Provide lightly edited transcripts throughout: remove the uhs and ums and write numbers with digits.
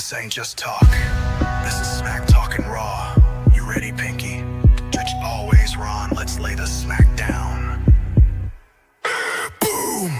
This ain't just talk. This is smack talking raw. You ready, Pinky? Judge always Ron. Let's lay the smack down. Boom!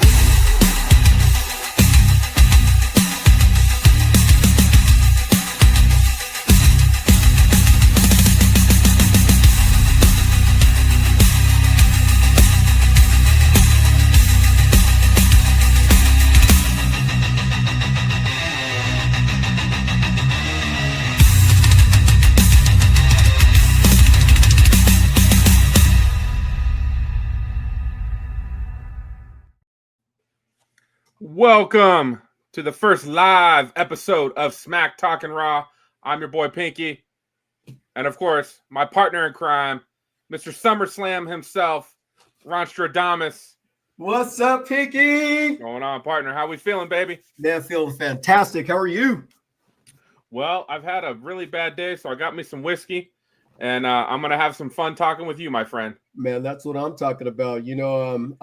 Welcome to the first live episode of Smack Talking Raw. I'm your boy Pinky. And of course, my partner in crime, Mr. SummerSlam himself, Ron Stradamus. What's up, Pinky? What's going on, partner? How we feeling, baby? Man, feeling fantastic. How are you? Well, I've had a really bad day, so I got me some whiskey. And I'm going to have some fun talking with you, my friend. Man, that's what I'm talking about. You know,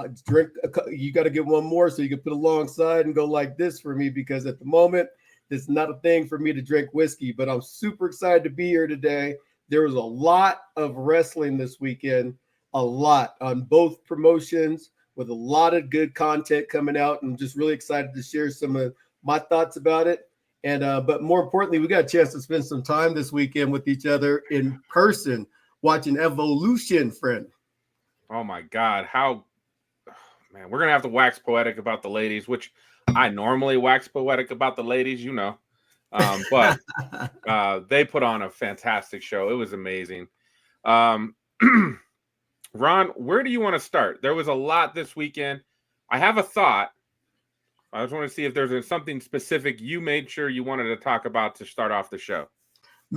you got to get one more so you can put alongside and go like this for me, because at the moment, it's not a thing for me to drink whiskey, but I'm super excited to be here today. There was a lot of wrestling this weekend, a lot on both promotions with a lot of good content coming out. I'm just really excited to share some of my thoughts about it. And but more importantly, we got a chance to spend some time this weekend with each other in person, watching Evolution, friend. Oh my God. Man, we're going to have to wax poetic about the ladies, which I normally wax poetic about the ladies, you know. But they put on a fantastic show. It was amazing. Ron, where do you want to start? There was a lot this weekend. I have a thought. I just want to see if there's something specific you made sure you wanted to talk about to start off the show.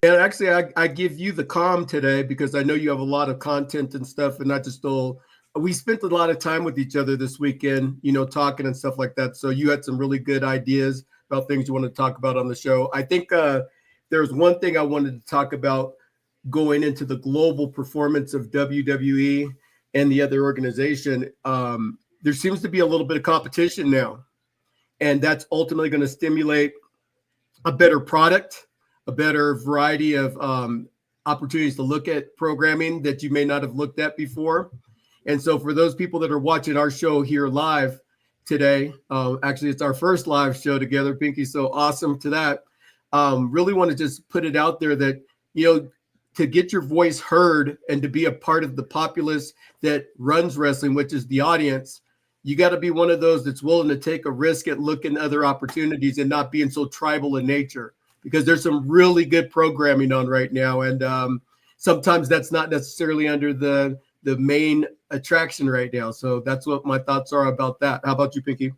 Man, actually, I give you the calm today because I know you have a lot of content and stuff, and not just all. We spent a lot of time with each other this weekend, you know, talking and stuff like that. So you had some really good ideas about things you want to talk about on the show. I think there's one thing I wanted to talk about going into the global performance of WWE and the other organization. There seems to be a little bit of competition now. And that's ultimately going to stimulate a better product, a better variety of opportunities to look at programming that you may not have looked at before. And so for those people that are watching our show here live today, actually it's our first live show together, Pinky, so awesome to that. Really want to just put it out there that, you know, to get your voice heard and to be a part of the populace that runs wrestling, which is the audience, you got to be one of those that's willing to take a risk at looking at other opportunities and not being so tribal in nature, because there's some really good programming on right now. And sometimes that's not necessarily under the main attraction right now. So that's what my thoughts are about that. How about you, Pinky?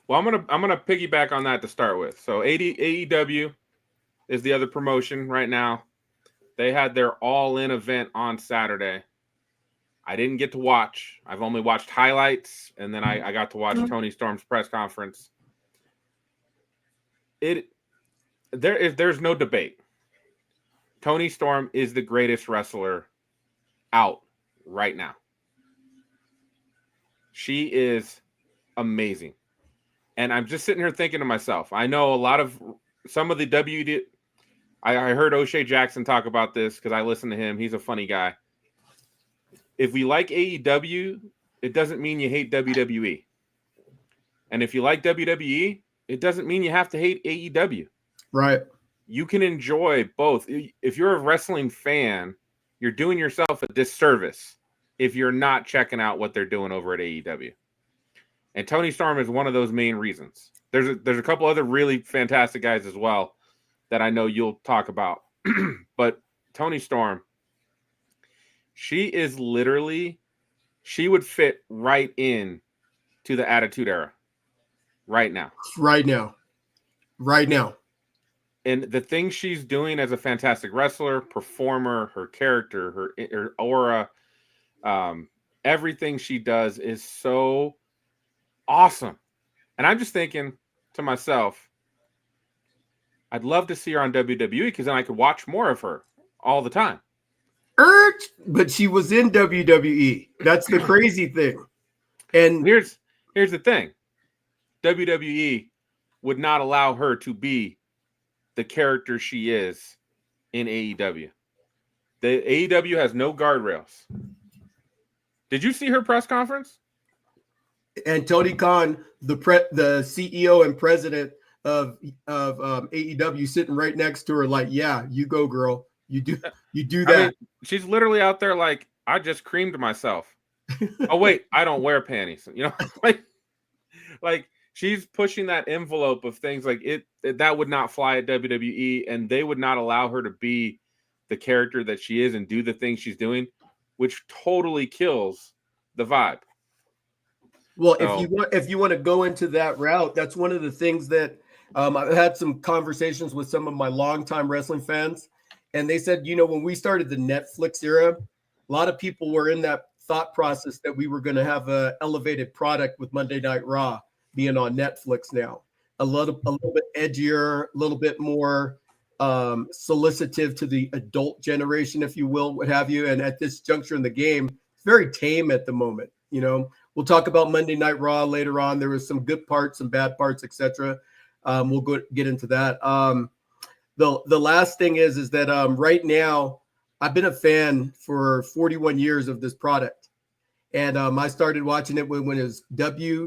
Well, I'm gonna piggyback on that to start with. So AEW is the other promotion right now. They had their All In event on Saturday. I didn't get to watch. I've only watched highlights, and then I got to watch Tony Storm's press conference. There's no debate. Tony Storm is the greatest wrestler out right now. She is amazing. And I'm just sitting here thinking to myself, I know some of the WD. I heard O'Shea Jackson talk about this because I listen to him. He's a funny guy. If we like AEW, it doesn't mean you hate WWE. And if you like WWE, it doesn't mean you have to hate AEW. Right. You can enjoy both. If you're a wrestling fan, you're doing yourself a disservice if you're not checking out what they're doing over at AEW. And Tony Storm is one of those main reasons. There's a couple other really fantastic guys as well that I know you'll talk about. But Tony Storm, she would fit right in to the Attitude Era right now. And the things she's doing as a fantastic wrestler, performer, her character, her aura, everything she does is so awesome. And I'm just thinking to myself, I'd love to see her on WWE because then I could watch more of her all the time. But she was in WWE. That's the crazy thing. And here's the thing. WWE would not allow her to be the character she is in AEW. The AEW has no guardrails. Did you see her press conference? And Tony Khan, the CEO and president of AEW, sitting right next to her, like, yeah, you go, girl. You do that. I mean, she's literally out there like, I just creamed myself. Oh wait, I don't wear panties. You know, like she's pushing that envelope of things like that would not fly at WWE, and they would not allow her to be the character that she is and do the things she's doing, which totally kills the vibe. Well, if you want to go into that route, that's one of the things that I've had some conversations with some of my longtime wrestling fans, and they said, when we started the Netflix era, a lot of people were in that thought process that we were going to have a elevated product with Monday Night Raw being on Netflix now, a little bit edgier, a little bit more solicitive to the adult generation, if you will, what have you. And at this juncture in the game, it's very tame at the moment. We'll talk about Monday Night Raw later on. There was some good parts, some bad parts, etc. We'll get into that. The last thing is that right now, I've been a fan for 41 years of this product. And I started watching it when it was WWF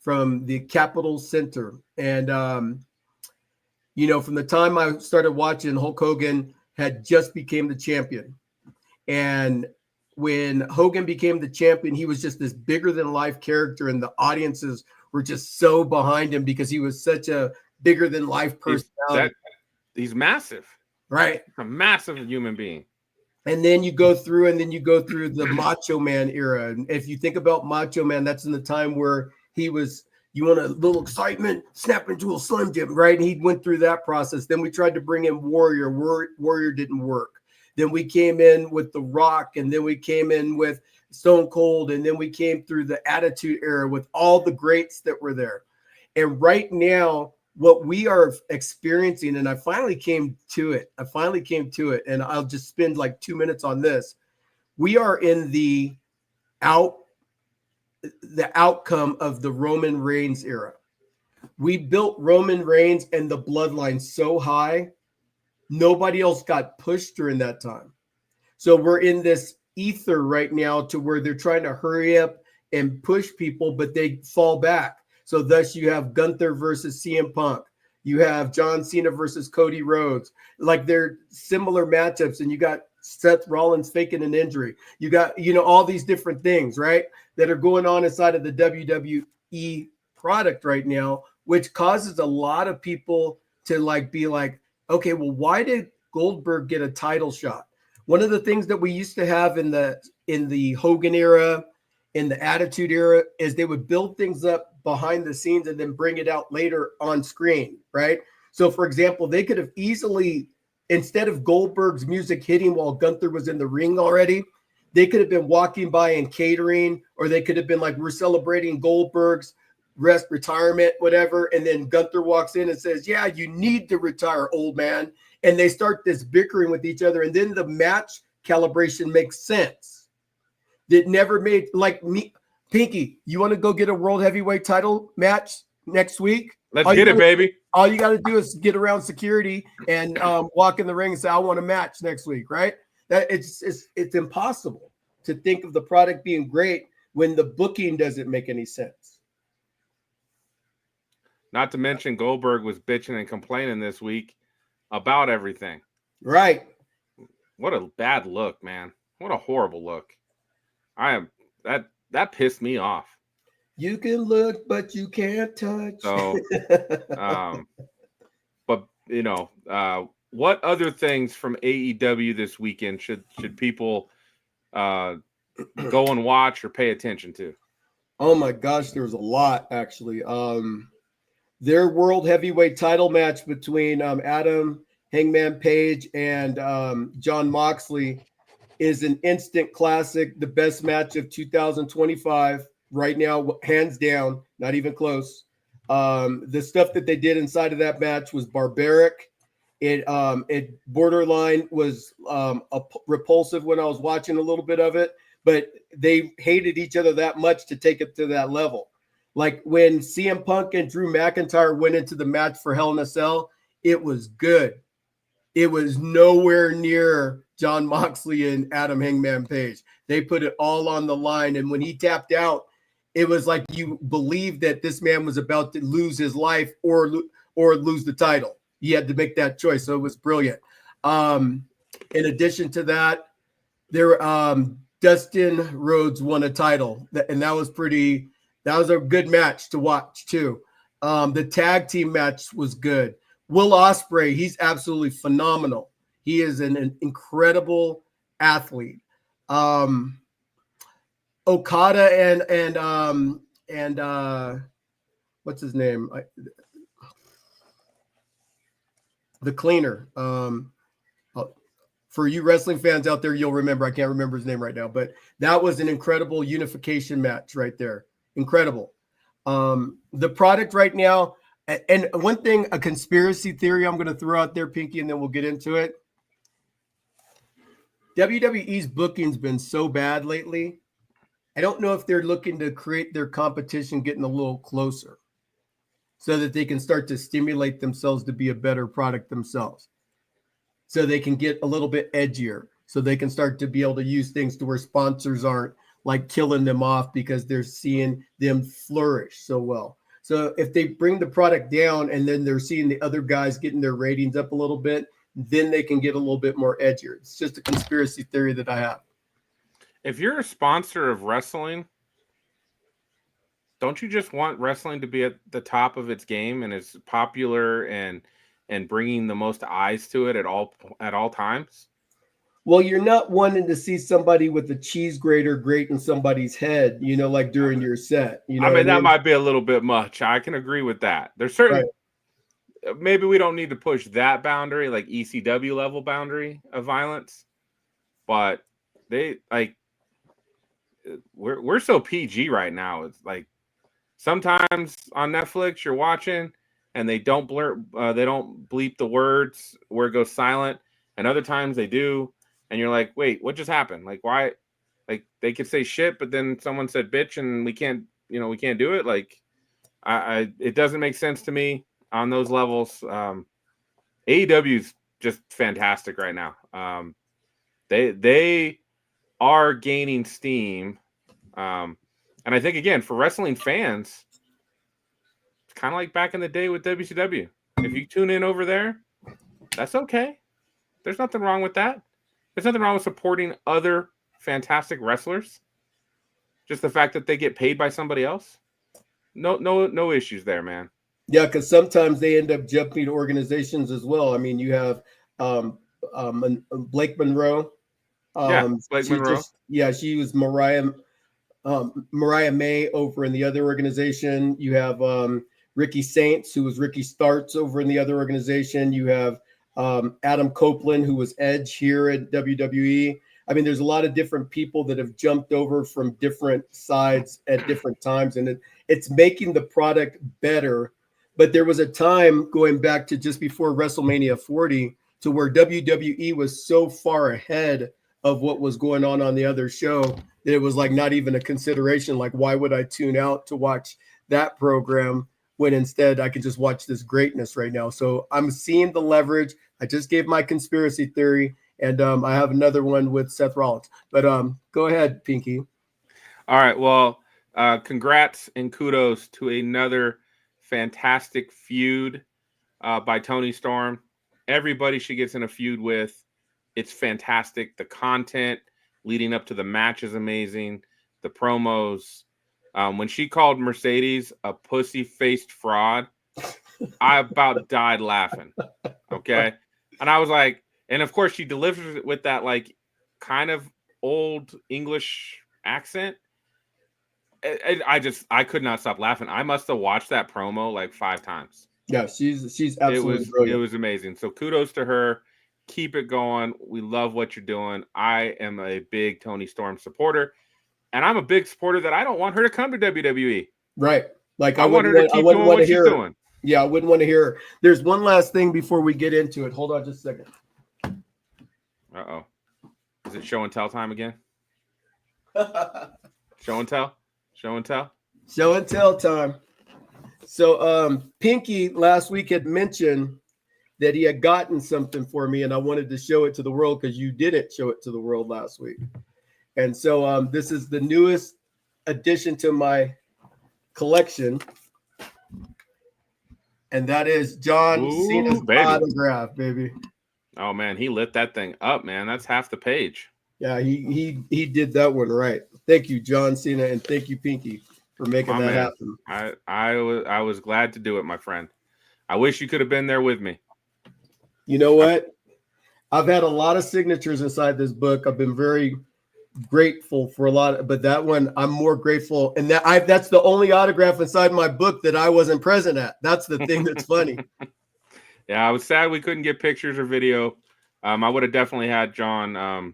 from the Capitol Center. And, from the time I started watching, Hulk Hogan had just became the champion. And when Hogan became the champion, he was just this bigger than life character, and the audiences were just so behind him because he was such a bigger than life personality. He's massive. Right. A massive human being. And then you go through the Macho Man era. And if you think about Macho Man, that's in the time where he was, you want a little excitement, snap into a Slim Jim, right? And he went through that process. Then we tried to bring in Warrior. Warrior didn't work. Then we came in with The Rock, and then we came in with Stone Cold, and then we came through the Attitude Era with all the greats that were there. And right now, what we are experiencing, and I finally came to it, and I'll just spend like 2 minutes on this. We are in the outcome of the Roman Reigns era. We built Roman Reigns and the bloodline so high, nobody else got pushed during that time. So we're in this ether right now to where they're trying to hurry up and push people, but they fall back. So thus you have Gunther versus CM Punk. You have John Cena versus Cody Rhodes. Like they're similar matchups, and you got Seth Rollins faking an injury. You got, all these different things, right, that are going on inside of the WWE product right now, which causes a lot of people to be like, okay, well, why did Goldberg get a title shot? One of the things that we used to have in the Hogan era, in the Attitude Era, is they would build things up behind the scenes and then bring it out later on screen, right? So, for example, they could have easily, instead of Goldberg's music hitting while Gunther was in the ring already, they could have been walking by and catering, or they could have been like, we're celebrating Goldberg's retirement, whatever. And then Gunther walks in and says, yeah, you need to retire, old man. And they start this bickering with each other. And then the match calibration makes sense. That never made, like, me, Pinky, you want to go get a world heavyweight title match next week? Let's get it, baby. All you got to do is get around security and walk in the ring and say, I want a match next week, right? That it's impossible to think of the product being great when the booking doesn't make any sense. Not to mention Goldberg was bitching and complaining this week about everything. Right. What a bad look, man. What a horrible look. That pissed me off. You can look, but you can't touch. So, but what other things from AEW this weekend should people go and watch or pay attention to? Oh my gosh, there was a lot actually. Their world heavyweight title match between Adam Hangman Page and John Moxley is an instant classic, the best match of 2025 right now, hands down, not even close. The stuff that they did inside of that match was barbaric. It borderline was repulsive when I was watching a little bit of it, but they hated each other that much to take it to that level. Like when CM Punk and Drew McIntyre went into the match for Hell in a Cell, it was good. It was nowhere near John Moxley and Adam Hangman Page. They put it all on the line. And when he tapped out, it was like you believed that this man was about to lose his life or lose the title. He had to make that choice. So it was brilliant. In addition to that, Dustin Rhodes won a title, and that was a good match to watch too. The tag team match was good. Will Ospreay, he's absolutely phenomenal. He is an incredible athlete. Okada and what's his name? The Cleaner. For you wrestling fans out there, you'll remember. I can't remember his name right now, but that was an incredible unification match right there. Incredible. The product right now, and one thing, a conspiracy theory I'm going to throw out there, Pinky, and then we'll get into it. WWE's booking's been so bad lately. I don't know if they're looking to create their competition getting a little closer so that they can start to stimulate themselves to be a better product themselves. So they can get a little bit edgier, so they can start to be able to use things to where sponsors aren't like killing them off because they're seeing them flourish so well. So if they bring the product down and then they're seeing the other guys getting their ratings up a little bit, then they can get a little bit more edgier. It's just a conspiracy theory that I have. If you're a sponsor of wrestling, don't you just want wrestling to be at the top of its game and as popular and bringing the most eyes to it at all times? Well, you're not wanting to see somebody with a cheese grater grating somebody's head, like during your set. That might be a little bit much. I can agree with that. There's certain, maybe we don't need to push that boundary, like ECW level boundary of violence, but we're so PG right now. It's like sometimes on Netflix you're watching and they don't bleep the words where it goes silent, and other times they do. And you're like, wait, what just happened? Like, why? Like, they could say shit, but then someone said bitch, and we can't do it. Like, it doesn't make sense to me on those levels. AEW is just fantastic right now. They are gaining steam, and I think again for wrestling fans, it's kind of like back in the day with WCW. If you tune in over there, that's okay. There's nothing wrong with that. There's nothing wrong with supporting other fantastic wrestlers. Just the fact that they get paid by somebody else. No issues there, man. Yeah, because sometimes they end up jumping to organizations as well. I mean, you have Blake Monroe. Blake Monroe. She was Mariah May over in the other organization. You have Ricky Saints, who was Ricky Starks over in the other organization. You have Adam Copeland, who was Edge here at WWE. I mean, there's a lot of different people that have jumped over from different sides at different times, and it's making the product better. But there was a time going back to just before WrestleMania 40 to where WWE was so far ahead of what was going on the other show that it was like not even a consideration. Like, why would I tune out to watch that program when instead I could just watch this greatness right now? So I'm seeing the leverage. I just gave my conspiracy theory, and I have another one with Seth Rollins. But go ahead, Pinky. All right. Well, congrats and kudos to another fantastic feud by Tony Storm. Everybody she gets in a feud with, it's fantastic. The content leading up to the match is amazing. The promos. When she called Mercedes a pussy-faced fraud, I about died laughing. Okay. And I was like, and of course she delivers it with that like kind of old English accent. I could not stop laughing. I must have watched that promo like 5 times. Yeah, she's absolutely brilliant. It was amazing. So kudos to her. Keep it going. We love what you're doing. I am a big Tony Storm supporter, and I'm a big supporter that I don't want her to come to WWE. Right. Like I want her to keep doing what she's doing. Yeah, I wouldn't want to hear her. There's one last thing before we get into it. Hold on just a second. Uh-oh. Is it show and tell time again? Show and tell? Show and tell? Show and tell time. So Pinky last week had mentioned that he had gotten something for me, and I wanted to show it to the world because you didn't show it to the world last week. And so this is the newest addition to my collection, and that is John Cena's autograph, baby. Oh man, he lit that thing up, man. That's half the page. Yeah, he did that one right. Thank you, John Cena, and thank you, Pinky, for making that happen. I was glad to do it, my friend. I wish you could have been there with me. You know what? I've had a lot of signatures inside this book. I've been very grateful for a lot, but that one I'm more grateful, and that's the only autograph inside my book that I wasn't present at. That's the thing that's funny. Yeah, I was sad we couldn't get pictures or video. I would have definitely had John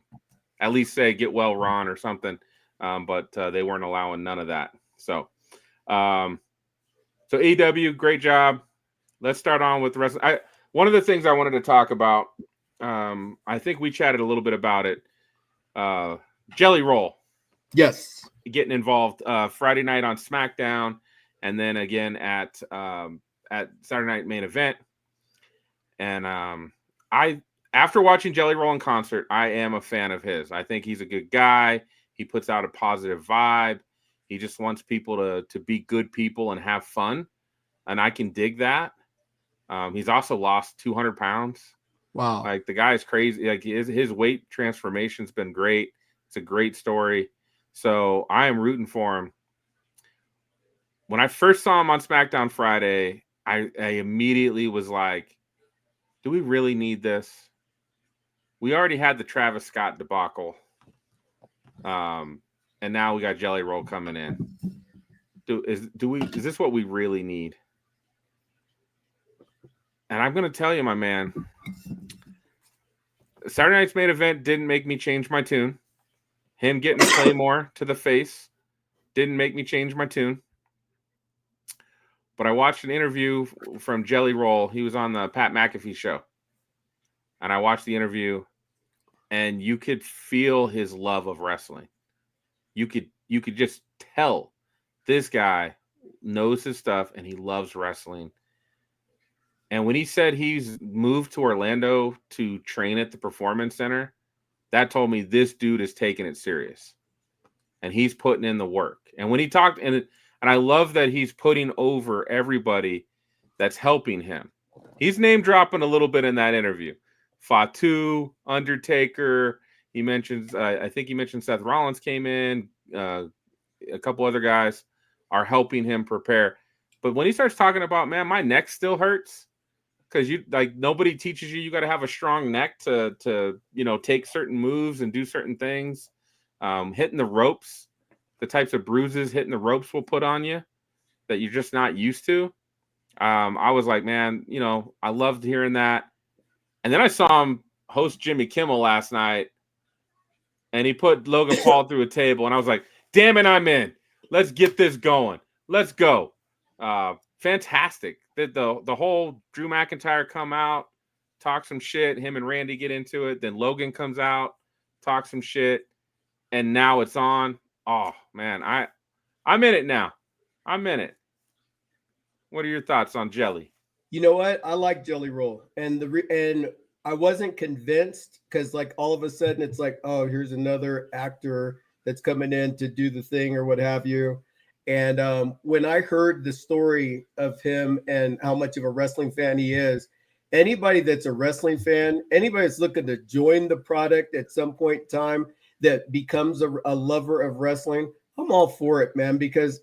at least say "Get well, Ron" or something, but they weren't allowing none of that. So AEW, great job. Let's start on with the rest. One of the things I wanted to talk about, I think we chatted a little bit about it. Jelly Roll. Yes. Getting involved Friday night on SmackDown, and then again at Saturday Night Main Event. And after watching Jelly Roll in concert, I am a fan of his. I think he's a good guy. He puts out a positive vibe. He just wants people to be good people and have fun. And I can dig that. He's also lost 200 pounds. Wow. Like, the guy's crazy. Like, his weight transformation's been great. It's a great story. So I am rooting for him. When I first saw him on SmackDown Friday, I immediately was like, do we really need this? We already had the Travis Scott debacle. And now we got Jelly Roll coming in. Is this what we really need? And I'm going to tell you, my man, Saturday Night's Main Event didn't make me change my tune. Him getting Claymore to the face didn't make me change my tune. But I watched an interview from Jelly Roll. He was on the Pat McAfee show. And I watched the interview, and you could feel his love of wrestling. You could just tell this guy knows his stuff and he loves wrestling. And when he said he's moved to Orlando to train at the Performance Center, that told me this dude is taking it serious. And he's putting in the work. And when he talked, and I love that he's putting over everybody that's helping him. He's name dropping a little bit in that interview. Fatu, Undertaker. He mentions, I think he mentioned Seth Rollins came in. A couple other guys are helping him prepare. But when he starts talking about, man, my neck still hurts, because nobody teaches you got to have a strong neck to take certain moves and do certain things. Hitting the ropes, the types of bruises hitting the ropes will put on you that you're just not used to. I was like, man, I loved hearing that. And then I saw him host Jimmy Kimmel last night, and he put Logan Paul through a table, and I was like, damn it, I'm in. Let's get this going. Let's go. Fantastic. The whole Drew McIntyre come out, talk some shit. Him and Randy get into it. Then Logan comes out, talk some shit. And now it's on. Oh, man. I'm in it now. I'm in it. What are your thoughts on Jelly? You know what? I like Jelly Roll. And I wasn't convinced, because all of a sudden it's like, oh, here's another actor that's coming in to do the thing or what have you. And when I heard the story of him and how much of a wrestling fan he is, anybody that's a wrestling fan, anybody that's looking to join the product at some point in time that becomes a lover of wrestling, I'm all for it, man, because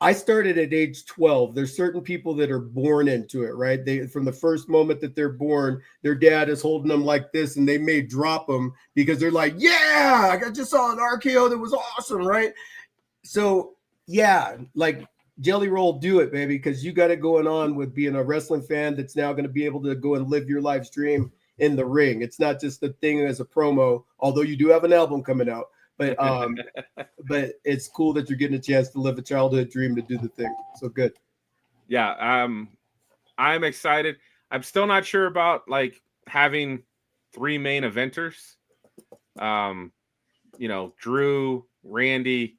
I started at age 12. There's certain people that are born into it, right? From the first moment that they're born, their dad is holding them like this, and they may drop them because they're like, yeah, I just saw an RKO that was awesome, right? So yeah, Jelly Roll, do it, baby, because you got it going on with being a wrestling fan that's now going to be able to go and live your life's dream in the ring. It's not just a thing as a promo, although you do have an album coming out. But it's cool that you're getting a chance to live a childhood dream to do the thing. So good. Yeah, I'm excited. I'm still not sure about having 3 main eventers. Drew, Randy,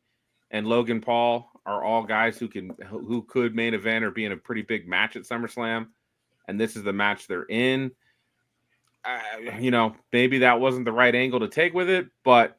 and Logan Paul are all guys who could main event or be in a pretty big match at SummerSlam, and this is the match they're in. Maybe that wasn't the right angle to take with it, but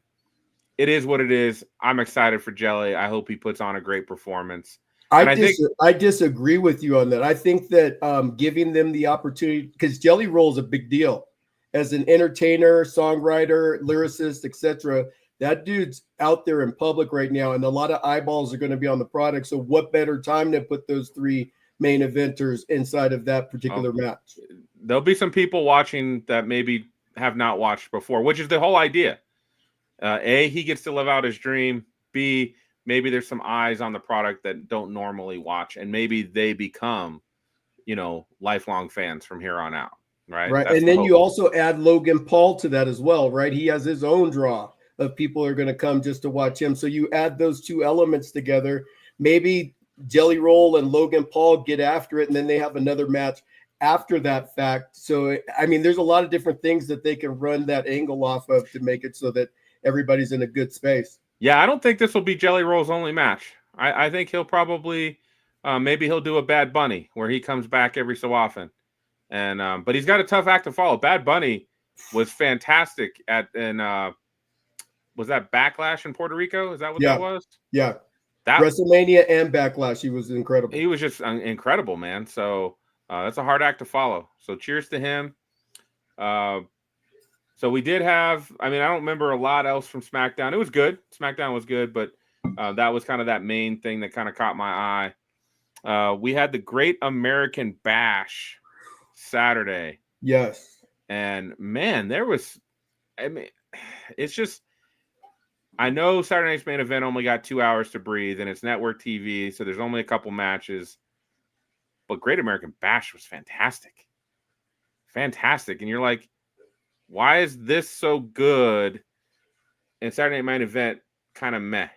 it is what it is. I'm excited for Jelly. I hope he puts on a great performance. I disagree with you on that. I think that giving them the opportunity, because Jelly Roll is a big deal as an entertainer, songwriter, lyricist, etc. That dude's out there in public right now, and a lot of eyeballs are going to be on the product. So what better time to put those three main eventers inside of that particular match? There'll be some people watching that maybe have not watched before, which is the whole idea. A, he gets to live out his dream. B, maybe there's some eyes on the product that don't normally watch, and maybe they become, lifelong fans from here on out. Right. Right. And then you also add Logan Paul to that as well, right? He has his own draw of people who are going to come just to watch him. So you add those two elements together. Maybe Jelly Roll and Logan Paul get after it, and then they have another match after that fact. So, I mean, there's a lot of different things that they can run that angle off of to make it so that everybody's in a good space. Yeah, I don't think this will be Jelly Roll's only match. I think he'll probably maybe he'll do a Bad Bunny where he comes back every so often. And but he's got a tough act to follow. Bad Bunny was fantastic was that Backlash in Puerto Rico? Is that what that was? Yeah. That WrestleMania and Backlash. He was incredible. He was just incredible, man. So that's a hard act to follow. So cheers to him. So we did have, I don't remember a lot else from SmackDown. It was good. SmackDown was good, but that was kind of that main thing that kind of caught my eye. We had the Great American Bash Saturday. Yes. And man, it's just, I know Saturday night's main event only got 2 hours to breathe, and it's network TV, so there's only a couple matches. But Great American Bash was fantastic. Fantastic. And you're like, why is this so good and Saturday night main event kind of meh?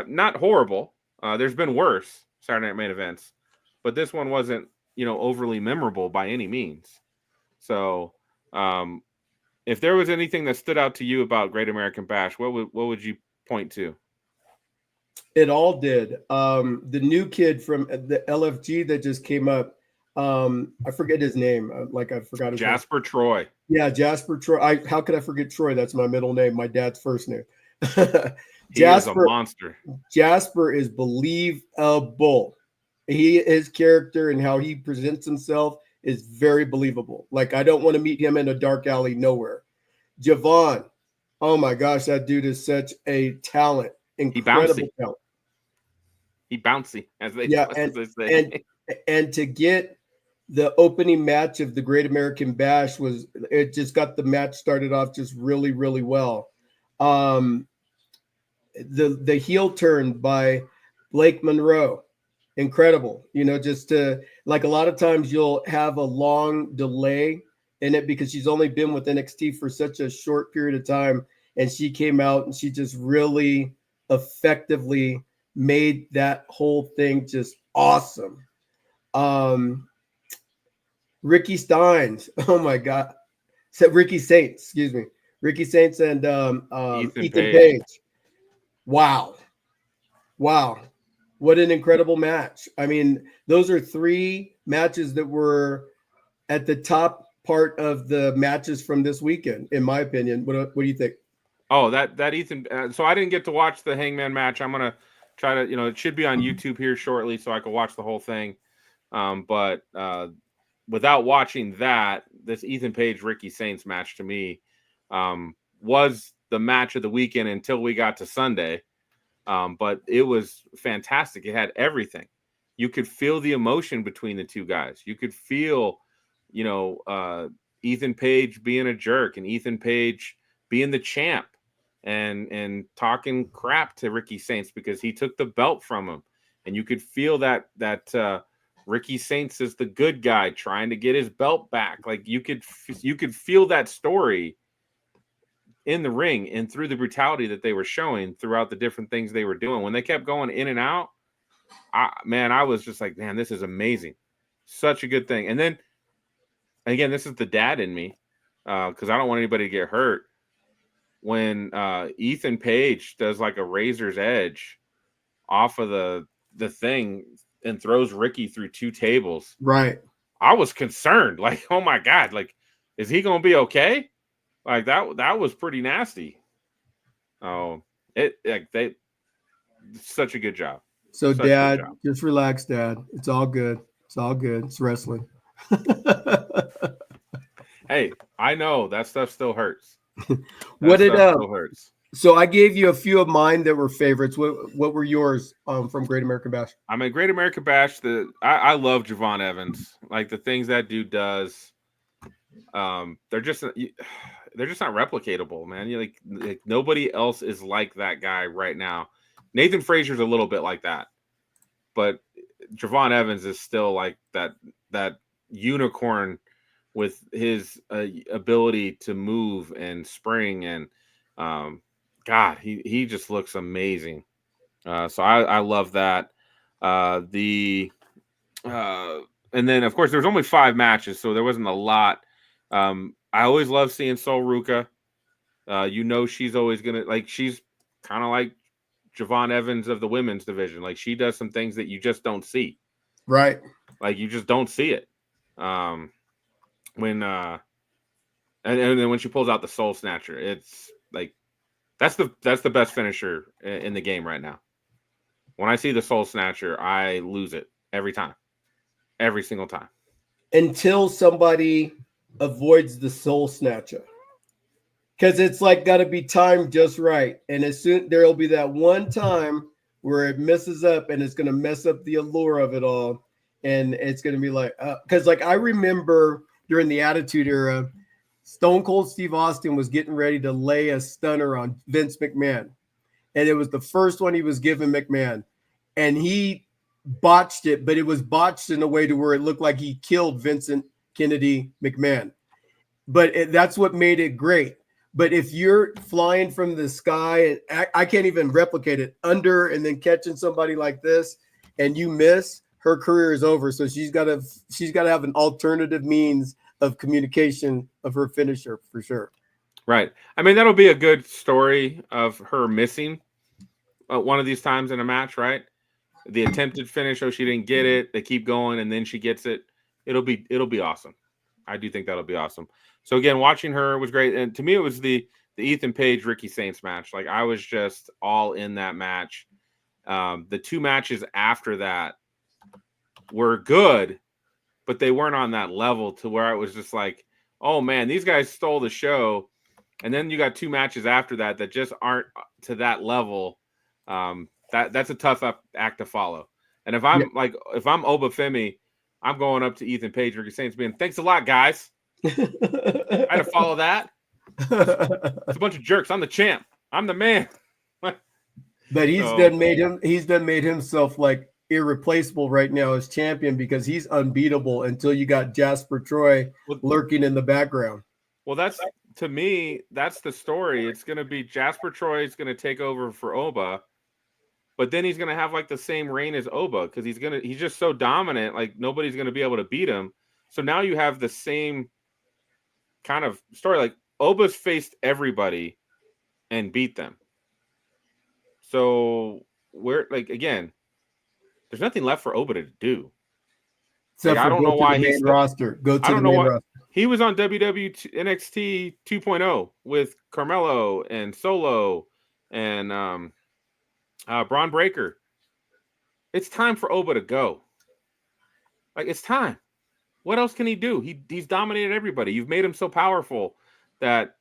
Not horrible. There's been worse Saturday night main events, but this one wasn't, overly memorable by any means. So, if there was anything that stood out to you about Great American Bash, what would you point to? It all did. The new kid from the LFG that just came up, I forget his name. I forgot his Jasper name. Troy. Yeah, Jasper Troy. How could I forget Troy? That's my middle name. My dad's first name. He is a monster. Jasper is believable. His character and how he presents himself is very believable. Like, I don't want to meet him in a dark alley nowhere. Javon, oh my gosh, that dude is such a talent. Incredible talent. He bouncy, as they say. And to get the opening match of the Great American Bash it just got the match started off just really, really well. The heel turn by Blake Monroe, incredible. Just to, like, a lot of times you'll have a long delay in it because she's only been with NXT for such a short period of time, and she came out and she just really effectively made that whole thing just awesome. Ricky Steins, oh my God, Ricky Saints, excuse me, Ricky Saints and Ethan Page. Wow, what an incredible match! I mean, those are three matches that were at the top part of the matches from this weekend, in my opinion. What do you think? Oh, that Ethan. So I didn't get to watch the Hangman match. I'm gonna try to, it should be on YouTube here shortly, so I can watch the whole thing. But without watching that, this Ethan Page Ricky Saints match to me was the match of the weekend until we got to Sunday. But it was fantastic. It had everything. You could feel the emotion between the two guys. You could feel, Ethan Page being a jerk and Ethan Page being the champ and talking crap to Ricky Saints because he took the belt from him. And you could feel that Ricky Saints is the good guy trying to get his belt back. Like, you could feel that story in the ring and through the brutality that they were showing throughout the different things they were doing. When they kept going in and out, I was just like, man, this is amazing. Such a good thing. And then, again, this is the dad in me because I don't want anybody to get hurt. When Ethan Page does like a razor's edge off of the thing and throws Ricky through 2 tables. Right. I was concerned, like, oh my God, like, is he gonna be okay? Like that was pretty nasty. Oh, they such a good job. So, Such a good Dad, job. just relax, Dad. It's all good. It's all good. It's wrestling. Hey, I know that stuff still hurts. What did still hurts. So I gave you a few of mine that were favorites. What were yours from Great American Bash? I mean, Great American Bash. I love Javon Evans. Like the things that dude does. They're just not replicatable, man. Like nobody else is like that guy right now. Nathan Frazier's a little bit like that, but Javon Evans is still like that unicorn with his ability to move and spring, and God, he just looks amazing. So I love that. And then of course there was only 5 matches, so there wasn't a lot. I always love seeing Sol Ruka. She's always gonna, like, she's kind of like Javon Evans of the women's division. Like she does some things that you just don't see. Right. Like you just don't see it. When and then when she pulls out the Soul Snatcher, it's like that's the best finisher in the game right now. When I see the Soul Snatcher, I lose it every time. Every single time. Until somebody avoids the Soul Snatcher. Because it's like got to be timed just right. And as soon there'll be that one time where it messes up and it's going to mess up the allure of it all. And it's going to be like, because like I remember during the Attitude Era, Stone Cold Steve Austin was getting ready to lay a stunner on Vince McMahon. And it was the first one he was giving McMahon. And he botched it, but it was botched in a way to where it looked like he killed Vincent Kennedy McMahon. But that's what made it great. But if you're flying from the sky, and I can't even replicate it, under and then catching somebody like this, and you miss, her career is over. So she's got to have an alternative means of communication of her finisher for sure. Right. I mean, that'll be a good story of her missing one of these times in a match, right? The attempted finish, she didn't get it. They keep going, and then she gets it. It'll be awesome. I do think that'll be awesome. So again, watching her was great, and to me, it was the Ethan Page Ricky Saints match. Like I was just all in that match. The 2 matches after that were good, but they weren't on that level to where I was just like, oh man, these guys stole the show. And then you got 2 matches after that just aren't to that level. That's a tough act to follow. And if I'm Oba Femi, I'm going up to Ethan Page, Ricky Saints, being, thanks a lot, guys. I had to follow that. It's a bunch of jerks. I'm the champ. I'm the man. But he's done made himself like irreplaceable right now as champion because he's unbeatable until you got Jasper Troy lurking in the background. Well, to me, that's the story. It's going to be Jasper Troy is going to take over for Oba, but then he's going to have like the same reign as Oba because he's just so dominant. Like nobody's going to be able to beat him. So now you have the same kind of story. Like Oba's faced everybody and beat them. So we're like, again, there's nothing left for Oba to do. Except I don't know why he's roster. Go to the main roster. He was on WWE NXT 2.0 with Carmelo and Solo and Braun Breaker. It's time for Oba to go. Like it's time. What else can he do? He's dominated everybody. You've made him so powerful that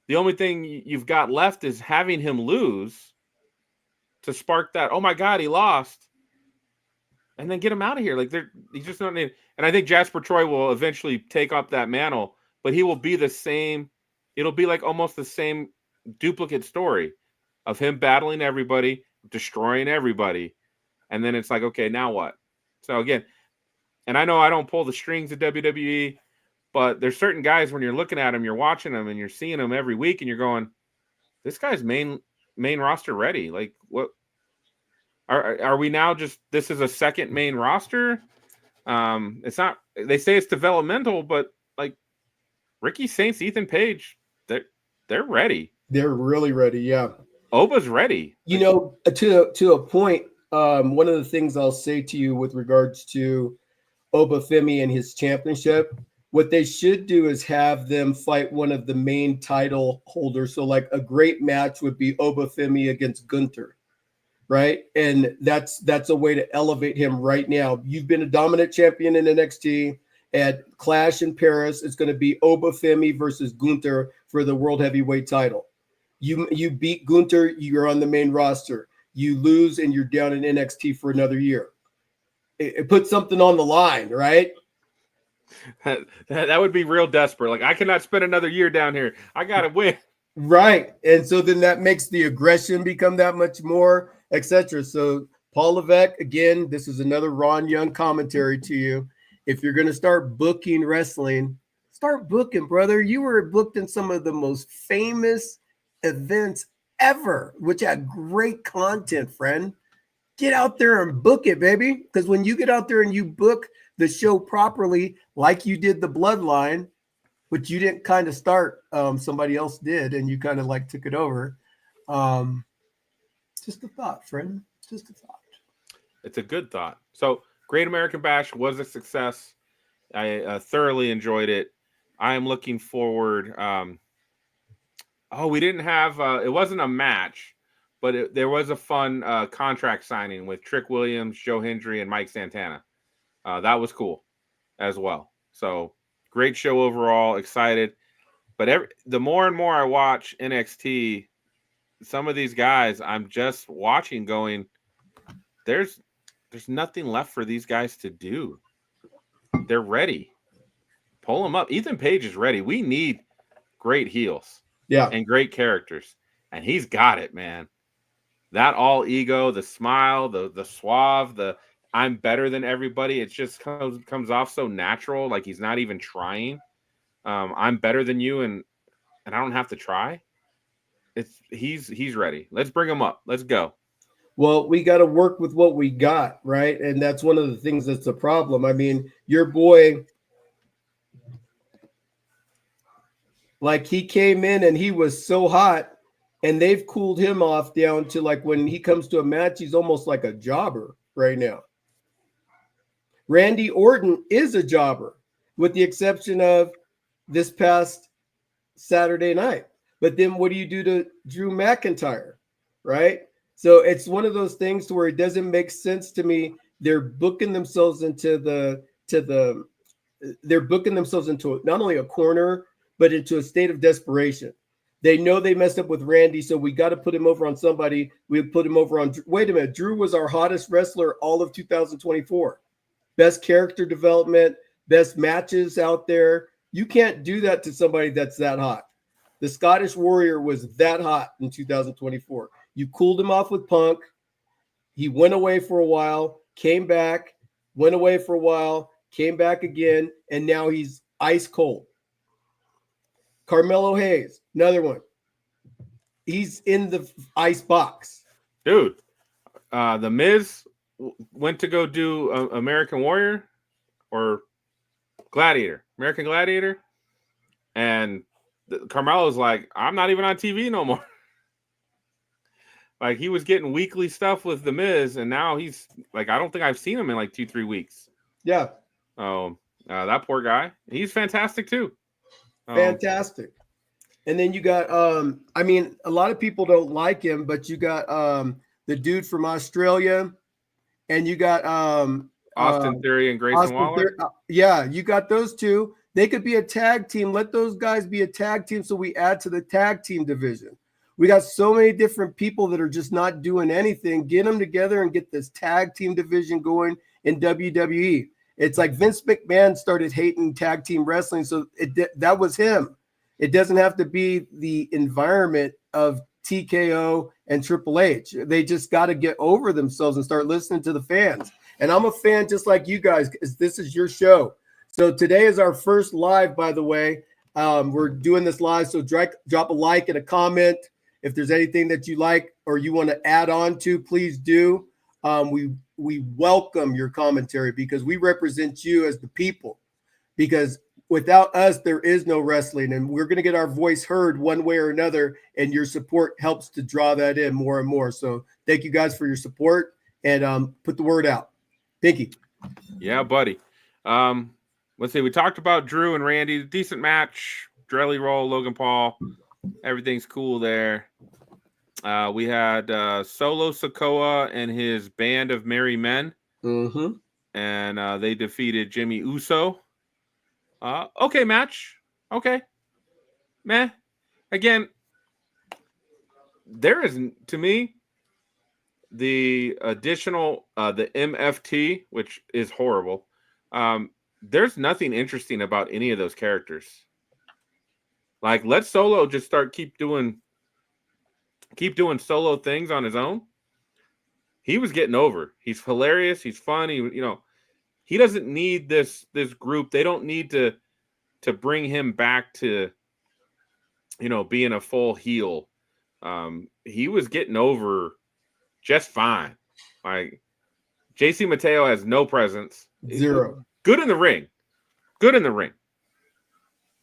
the only thing you've got left is having him lose to spark that. Oh my God, he lost, and then get him out of here. Like he's just not. And I think Jasper Troy will eventually take up that mantle, but he will be the same. It'll be like almost the same duplicate story of him battling everybody, destroying everybody, and then it's like, okay, now what? So again. And I know I don't pull the strings at WWE, but there's certain guys when you're looking at them, you're watching them, and you're seeing them every week, and you're going, "This guy's main roster ready." Like, what are we now? Just this is a second main roster. It's not. They say it's developmental, but like Ricky Saints, Ethan Page, they're ready. They're really ready. Yeah, Oba's ready. You know, to a point. one of the things I'll say to you with regards to Obafemi and his championship, what they should do is have them fight one of the main title holders. So like a great match would be Obafemi against Gunther, right? And that's a way to elevate him right now. You've been a dominant champion in NXT. At Clash in Paris, it's going to be Obafemi versus Gunther for the World Heavyweight title. You beat Gunther, you're on the main roster. You lose and you're down in NXT for another year. It puts something on the line, right? That would be real desperate. Like, I cannot spend another year down here. I got to win. Right. And so then that makes the aggression become that much more, etc. So Paul Levesque, again, this is another Ron Young commentary to you. If you're going to start booking wrestling, start booking, brother. You were booked in some of the most famous events ever, which had great content, friend. Get out there and book it, baby. Because when you get out there and you book the show properly, like you did the Bloodline, which you didn't kind of start, somebody else did, and you kind of like took it over. Just a thought, friend. Just a thought. It's a good thought. So Great American Bash was a success. I thoroughly enjoyed it. I am looking forward. We didn't have it wasn't a match, but there was a fun contract signing with Trick Williams, Joe Hendry, and Mike Santana. That was cool as well. So great show overall. Excited. But the more and more I watch NXT, some of these guys I'm just watching going, there's nothing left for these guys to do. They're ready. Pull them up. Ethan Page is ready. We need great heels. Yeah. And great characters. And he's got it, man. That all ego, the smile, the suave, the I'm better than everybody. It just comes off so natural, like he's not even trying. I'm better than you, and I don't have to try. He's ready. Let's bring him up. Let's go. Well, we got to work with what we got, right? And that's one of the things that's a problem. I mean, your boy, like he came in and he was so hot, and they've cooled him off down to like when he comes to a match, he's almost like a jobber right now. Randy Orton is a jobber, with the exception of this past Saturday night. But then what do you do to Drew McIntyre, right? So it's one of those things to where it doesn't make sense to me. They're booking themselves into they're booking themselves into not only a corner, but into a state of desperation. They know they messed up with Randy, so we got to put him over on somebody. We put him over on, wait a minute, Drew was our hottest wrestler all of 2024. Best character development, best matches out there. You can't do that to somebody that's that hot. The Scottish Warrior was that hot in 2024. You cooled him off with Punk. He went away for a while, came back, went away for a while, came back again, and now he's ice cold. Carmelo Hayes, another one. He's in the ice box. Dude, The Miz went to go do American Warrior or Gladiator, American Gladiator. And Carmelo's like, I'm not even on TV no more. Like, he was getting weekly stuff with The Miz, and now he's like, I don't think I've seen him in like 2-3 weeks. Yeah. That poor guy. He's fantastic too. Fantastic. And then you got, I mean, a lot of people don't like him, but you got the dude from Australia, and you got Austin Theory and Grayson Waller. Yeah, you got those two. They could be a tag team. Let those guys be a tag team so we add to the tag team division. We got so many different people that are just not doing anything. Get them together and get this tag team division going in WWE. It's like Vince McMahon started hating tag team wrestling, so that was him. It doesn't have to be the environment of TKO and Triple H. They just got to get over themselves and start listening to the fans. And I'm a fan just like you guys, because this is your show. So today is our first live, by the way. We're doing this live, so drop a like and a comment. If there's anything that you like or you want to add on to, please do. We welcome your commentary because we represent you as the people. Because without us, there is no wrestling, and we're going to get our voice heard one way or another, and your support helps to draw that in more and more. So thank you guys for your support, and put the word out. Pinky. Yeah, buddy. Let's see. We talked about Drew and Randy. Decent match. Drelly Roll, Logan Paul. Everything's cool there. We had Solo Sikoa and his band of merry men. Mm-hmm. And they defeated Jimmy Uso. Okay, match. Okay. Meh. Again, there is, to me, the additional, the MFT, which is horrible. There's nothing interesting about any of those characters. Like, let Solo just keep doing solo things on his own. He was getting over. He's hilarious. He's fun. He doesn't need this group. They don't need to bring him back to, being a full heel. He was getting over just fine. Like, JC Mateo has no presence. Zero. Good in the ring. Good in the ring.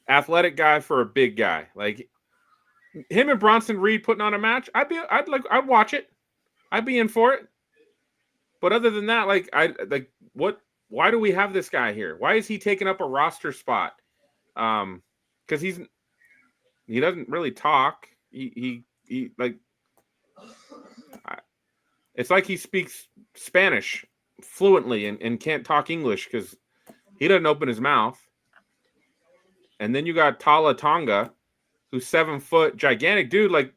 Athletic guy for a big guy. Like, him and Bronson Reed putting on a match, I'd watch it. I'd be in for it. But other than that, why do we have this guy here? Why is he taking up a roster spot? Because he doesn't really talk. It's like he speaks Spanish fluently and can't talk English because he doesn't open his mouth. And then you got Tala Tonga, who's 7 foot, gigantic dude. Like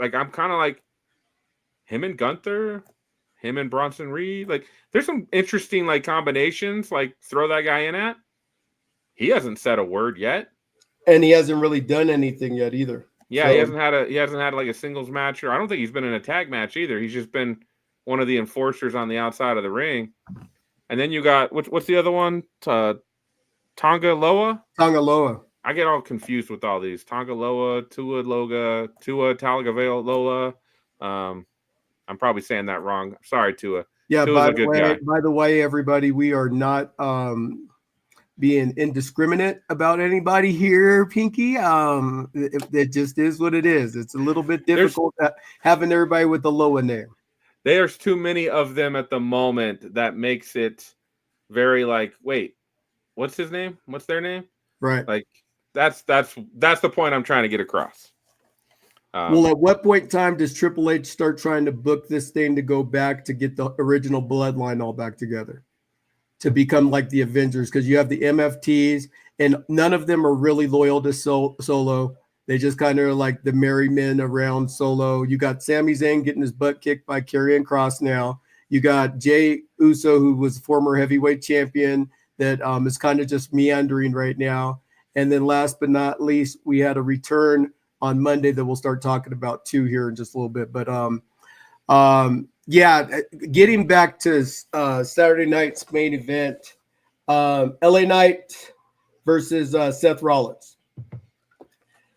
I'm kind of like him and Gunther, him and Bronson Reed. Like, there's some interesting combinations. Like, throw that guy in at. He hasn't said a word yet, and he hasn't really done anything yet either. Yeah, so, he hasn't had a singles match, or I don't think he's been in a tag match either. He's just been one of the enforcers on the outside of the ring. And then you got what's the other one? Tonga Loa. I get all confused with all these. Tonga Loa, Tua Tagovailoa Lola. I'm probably saying that wrong. Sorry, Tua. Yeah, Tua's a good guy. By the way, everybody, we are not being indiscriminate about anybody here, Pinky. It just is what it is. It's a little bit difficult having everybody with the Loa name. There's too many of them at the moment that makes it very wait, what's his name? What's their name? Right. That's the point I'm trying to get across. Well, at what point in time does Triple H start trying to book this thing to go back to get the original bloodline all back together to become like the Avengers? Because you have the MFTs, and none of them are really loyal to Solo. They just kind of like the merry men around Solo. You got Sami Zayn getting his butt kicked by Karrion Kross now. You got Jey Uso, who was former heavyweight champion, that is kind of just meandering right now. And then last but not least, we had a return on Monday that we'll start talking about too here in just a little bit. But getting back to Saturday night's main event, LA Knight versus Seth Rollins.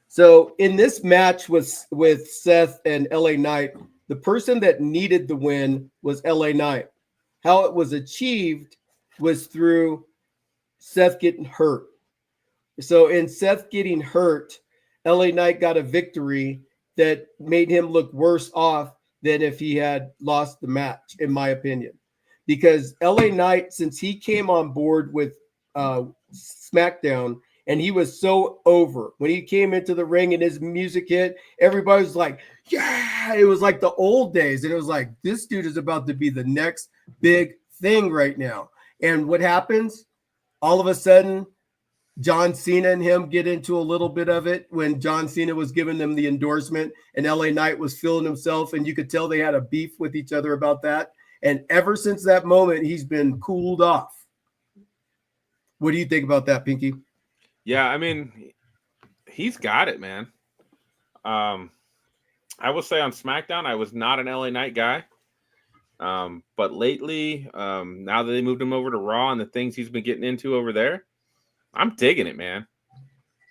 So in this match with Seth and LA Knight, the person that needed the win was LA Knight. How it was achieved was through Seth getting hurt. So in Seth getting hurt, LA Knight got a victory that made him look worse off than if he had lost the match, in my opinion. Because LA Knight, since he came on board with SmackDown, and he was so over. When he came into the ring and his music hit, everybody was like, yeah! It was like the old days. And it was like, this dude is about to be the next big thing right now. And what happens? All of a sudden, John Cena and him get into a little bit of it when John Cena was giving them the endorsement and LA Knight was feeling himself, and you could tell they had a beef with each other about that. And ever since that moment, he's been cooled off. What do you think about that, Pinky? Yeah, I mean, he's got it, man. I will say on SmackDown, I was not an LA Knight guy. But lately, now that they moved him over to Raw and the things he's been getting into over there, I'm digging it, man.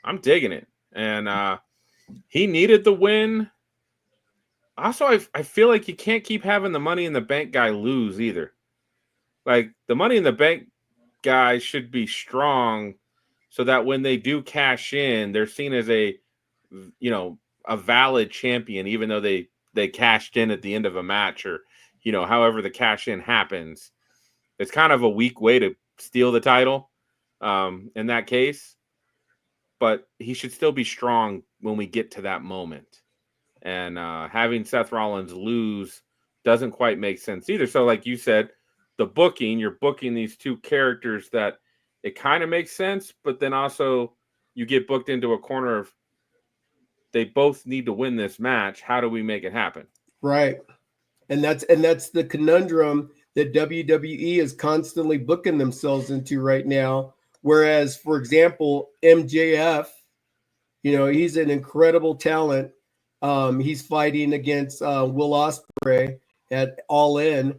I'm digging it. And he needed the win. Also, I feel like you can't keep having the Money in the Bank guy lose either. Like, the Money in the Bank guy should be strong so that when they do cash in, they're seen as a valid champion, even though they cashed in at the end of a match or, however the cash in happens, it's kind of a weak way to steal the title in that case. But he should still be strong when we get to that moment. And having Seth Rollins lose doesn't quite make sense either. So like you said, you're booking these two characters that it kind of makes sense, but then also you get booked into a corner of they both need to win this match. How do we make it happen? Right. And that's the conundrum that WWE is constantly booking themselves into right now. Whereas, for example, MJF, he's an incredible talent. He's fighting against Will Ospreay at All In.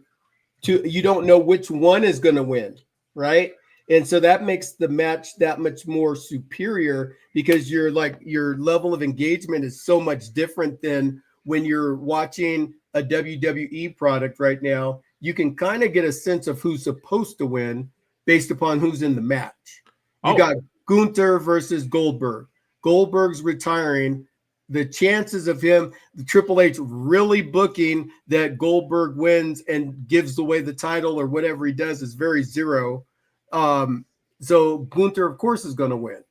You don't know which one is going to win, right? And so that makes the match that much more superior because your level of engagement is so much different than when you're watching a WWE product right now. You can kind of get a sense of who's supposed to win based upon who's in the match. You got Gunther versus Goldberg. Goldberg's retiring. The chances of him, the Triple H really booking that Goldberg wins and gives away the title or whatever he does is very zero. So Gunther, of course, is going to win,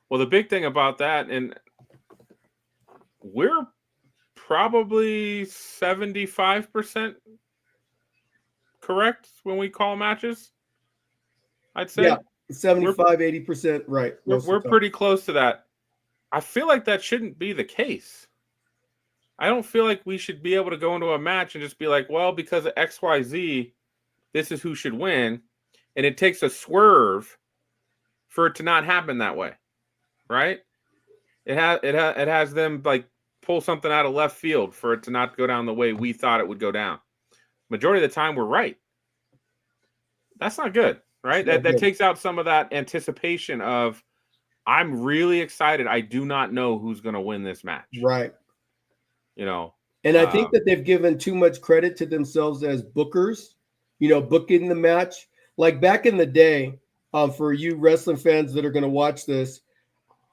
Well, the big thing about that, and we're probably 75% correct when we call matches, I'd say. Yeah, 75, 80% right. We're pretty close to that. I feel like that shouldn't be the case. I don't feel like we should be able to go into a match and just be like, well, because of XYZ, this is who should win. And it takes a swerve for it to not happen that way. Right? It has them like pull something out of left field for it to not go down the way we thought it would go down. Majority of the time, we're right. That's not good, right? That takes out some of that anticipation of, I'm really excited. I do not know who's going to win this match. Right. And I think that they've given too much credit to themselves as bookers, booking the match. Like back in the day, for you wrestling fans that are going to watch this,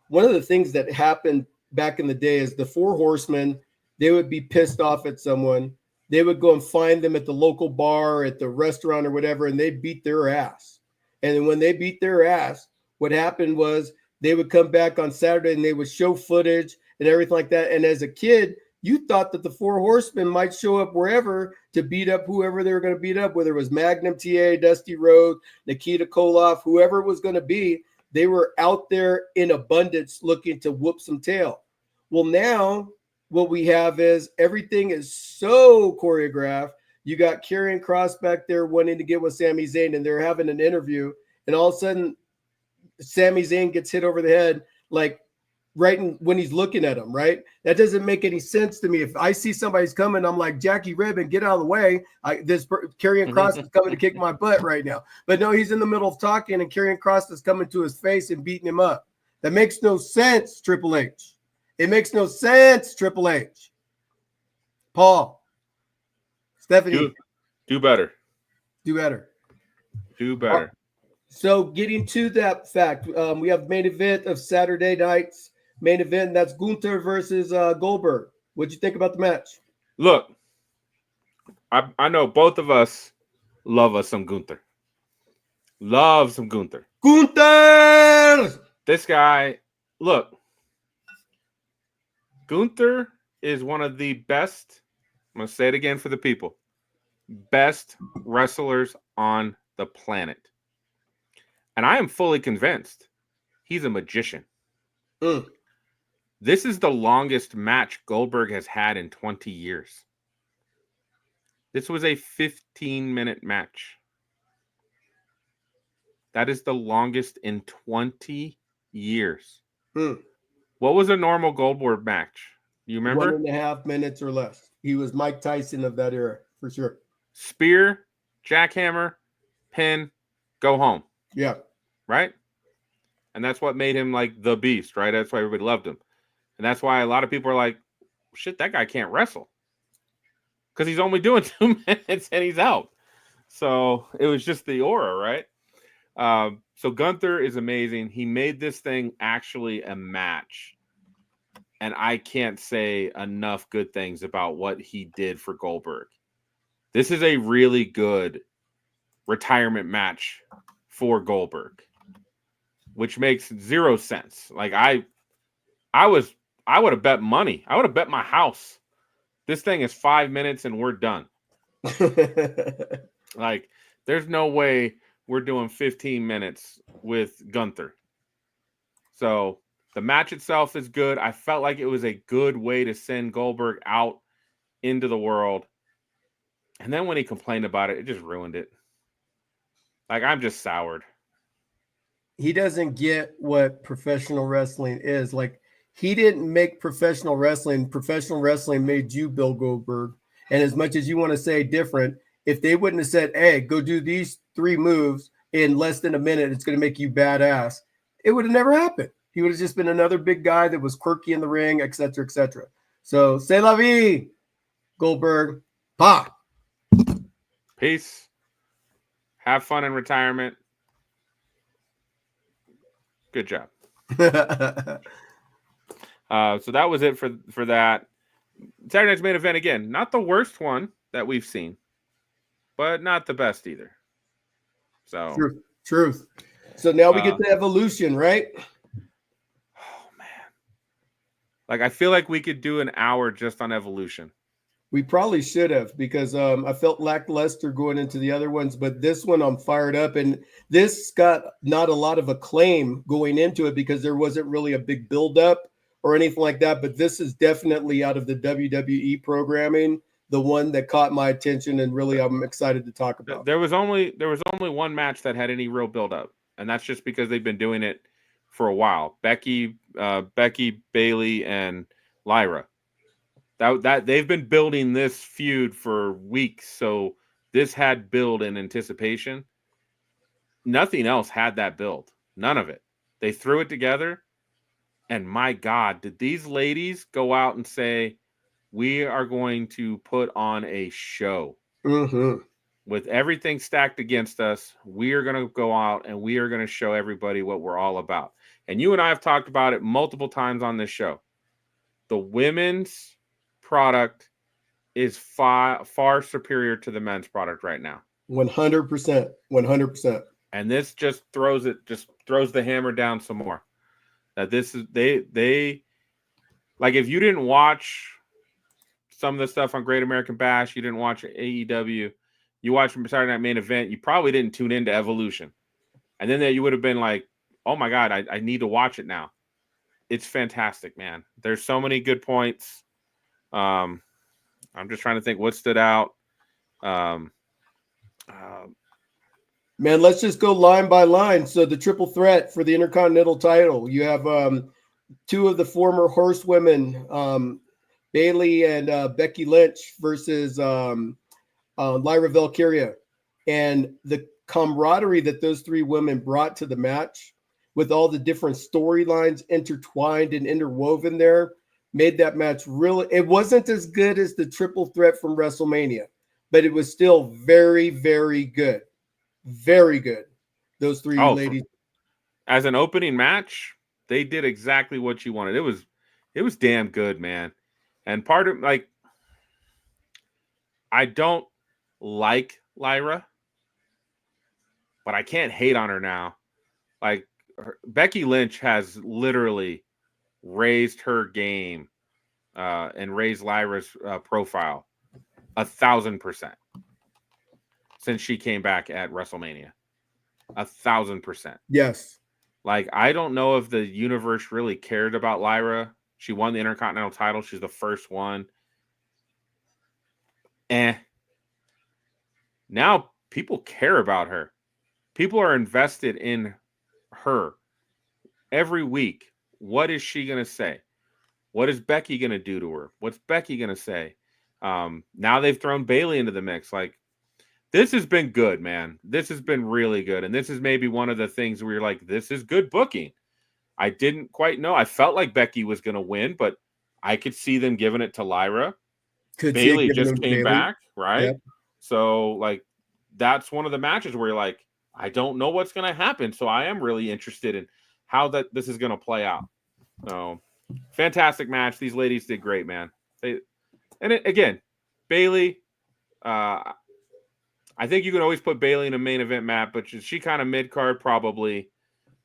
one of the things that happened back in the day is the Four Horsemen, they would be pissed off at someone. They would go and find them at the local bar, at the restaurant or whatever, and they'd beat their ass. And then when they beat their ass, what happened was they would come back on Saturday and they would show footage and everything like that. And as a kid, you thought that the Four Horsemen might show up wherever to beat up whoever they were going to beat up, whether it was Magnum TA, Dusty Rhodes, Nikita Koloff, whoever it was going to be. They were out there in abundance looking to whoop some tail. Well, now what we have is everything is so choreographed. You got Karrion Kross back there wanting to get with Sami Zayn, and they're having an interview, and all of a sudden Sami Zayn gets hit over the head, like when he's looking at him, right? That doesn't make any sense to me. If I see somebody's coming, I'm like, Jackie Ribbon, get out of the way. Karrion Kross is coming to kick my butt right now. But no, he's in the middle of talking, and Karrion Kross is coming to his face and beating him up. That makes no sense, Triple H. It makes no sense, Triple H. Paul, Stephanie. Do better. Do better. Do better. So getting to that fact, we have main event of Saturday night's main event. And that's Gunther versus Goldberg. What'd you think about the match? Look, I know both of us love us some Gunther. Love some Gunther. Gunther! This guy, look, Gunther is one of the best, I'm going to say it again for the people, best wrestlers on the planet. And I am fully convinced he's a magician. This is the longest match Goldberg has had in 20 years. This was a 15-minute match. That is the longest in 20 years. What was a normal Goldberg match? You remember? 1.5 minutes or less. He was Mike Tyson of that era, for sure. Spear, jackhammer, pin, go home. Yeah. Right? And that's what made him like the beast, right? That's why everybody loved him. And that's why a lot of people are like, shit, that guy can't wrestle. Because he's only doing 2 minutes and he's out. So it was just the aura, right? So Gunther is amazing. He made this thing actually a match. and I can't say enough good things about what he did for Goldberg. This is a really good retirement match for Goldberg, which makes zero sense. Like I would have bet money. I would have bet my house. This thing is 5 minutes and we're done. Like, there's no way we're doing 15 minutes with Gunther. So the match itself is good. I felt like it was a good way to send Goldberg out into the world. And then when he complained about it, it just ruined it. Like, I'm just soured. He doesn't get what professional wrestling is. Like, he didn't make professional wrestling. Professional wrestling made you, Bill Goldberg. And as much as you want to say different, if they wouldn't have said, hey, go do these 3 moves in less than a minute, it's going to make you badass, it would have never happened. He would have just been another big guy that was quirky in the ring, et cetera, et cetera. So, c'est la vie, Goldberg. Pa. Peace. Have fun in retirement. Good job. So that was it for that. Saturday night's main event, again, not the worst one that we've seen, but not the best either. So Truth. So now we get to Evolution, right? Oh man. Like, I feel like we could do an hour just on Evolution. We probably should have, because I felt lackluster going into the other ones, but this one I'm fired up, and this got not a lot of acclaim going into it because there wasn't really a big buildup or anything like that. But this is definitely, out of the WWE programming, the one that caught my attention, and really I'm excited to talk about. There was only one match that had any real buildup, and that's just because they've been doing it for a while. Becky, Bayley, and Lyra. That they've been building this feud for weeks, so this had build in anticipation. Nothing else had that build. None of it. They threw it together, and my God, did these ladies go out and say, we are going to put on a show. Mm-hmm. With everything stacked against us, we are going to go out and we are going to show everybody what we're all about. And you and I have talked about it multiple times on this show. The women's product is far superior to the men's product right now. 100%. And this just throws the hammer down some more. That this is they like, if you didn't watch some of the stuff on Great American Bash, you didn't watch AEW, you watched Saturday Night Main Event, you probably didn't tune into Evolution. And then you would have been like, oh my God, I need to watch it now. It's fantastic, man. There's so many good points. I'm just trying to think what stood out. Man, let's just go line by line. So the triple threat for the Intercontinental title, you have 2 of the former horsewomen, Bayley and Becky Lynch versus Lyra Valkyria. And the camaraderie that those 3 women brought to the match, with all the different storylines intertwined and interwoven there, made that match really, it wasn't as good as the triple threat from WrestleMania, but it was still very, very good. Very good. Those 3 ladies. As an opening match, they did exactly what you wanted. It was damn good, man. And part of, like, I don't like Lyra, but I can't hate on her now. Like, Becky Lynch has literally raised her game and raised Lyra's profile 1,000% since she came back at WrestleMania. 1,000%. Yes. Like, I don't know if the universe really cared about Lyra. She won the Intercontinental title. She's the first one. Now people care about her. People are invested in her every week. What is she going to say? What is Becky going to do to her? What's Becky going to say? Now they've thrown Bayley into the mix. Like, this has been good, man. This has been really good. And this is maybe one of the things where you're like, this is good booking. I didn't quite know. I felt like Becky was going to win, but I could see them giving it to Lyra. Bayley just came back, right? Yep. So, like, that's one of the matches where you're like, I don't know what's going to happen. So I am really interested in how this is going to play out. So fantastic match. These ladies did great, man. Again, Bayley. I think you can always put Bayley in a main event match, but she kind of mid card probably.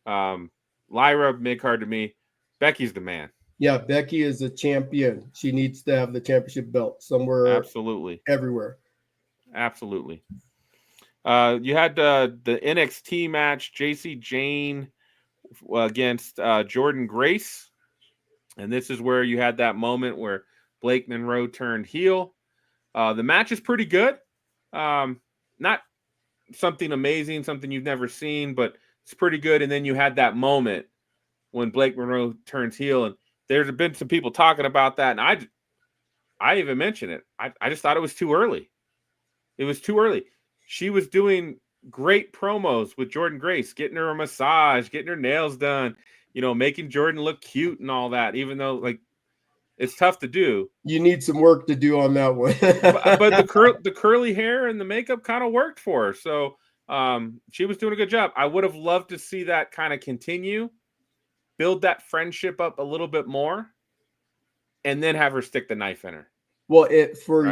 Lyra mid card to me. Becky's the man. Yeah, Becky is a champion. She needs to have the championship belt somewhere. Absolutely. Everywhere. Absolutely. You had the NXT match, JC Jane against Jordan Grace. And this is where you had that moment where Blake Monroe turned heel. The match is pretty good. Not something amazing, something you've never seen, but it's pretty good. And then you had that moment when Blake Monroe turns heel, and there's been some people talking about that, and I even mentioned it. I just thought it was too early. It was too early. She was doing great promos with Jordan Grace, getting her a massage, getting her nails done, making Jordan look cute and all that, even though, like, it's tough to do. You need some work to do on that one. but the curly hair and the makeup kind of worked for her. So she was doing a good job. I would have loved to see that kind of continue, build that friendship up a little bit more, and then have her stick the knife in her. Well,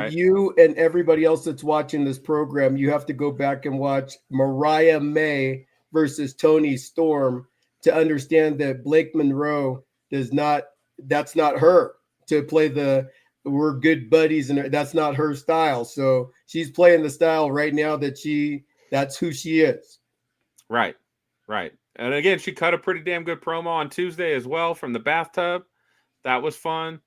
you and everybody else that's watching this program, you have to go back and watch Mariah May versus Toni Storm to understand that Blake Monroe that's not her to play we're good buddies, and that's not her style. So she's playing the style right now that's who she is. Right. And again, she cut a pretty damn good promo on Tuesday as well from the bathtub. That was fun.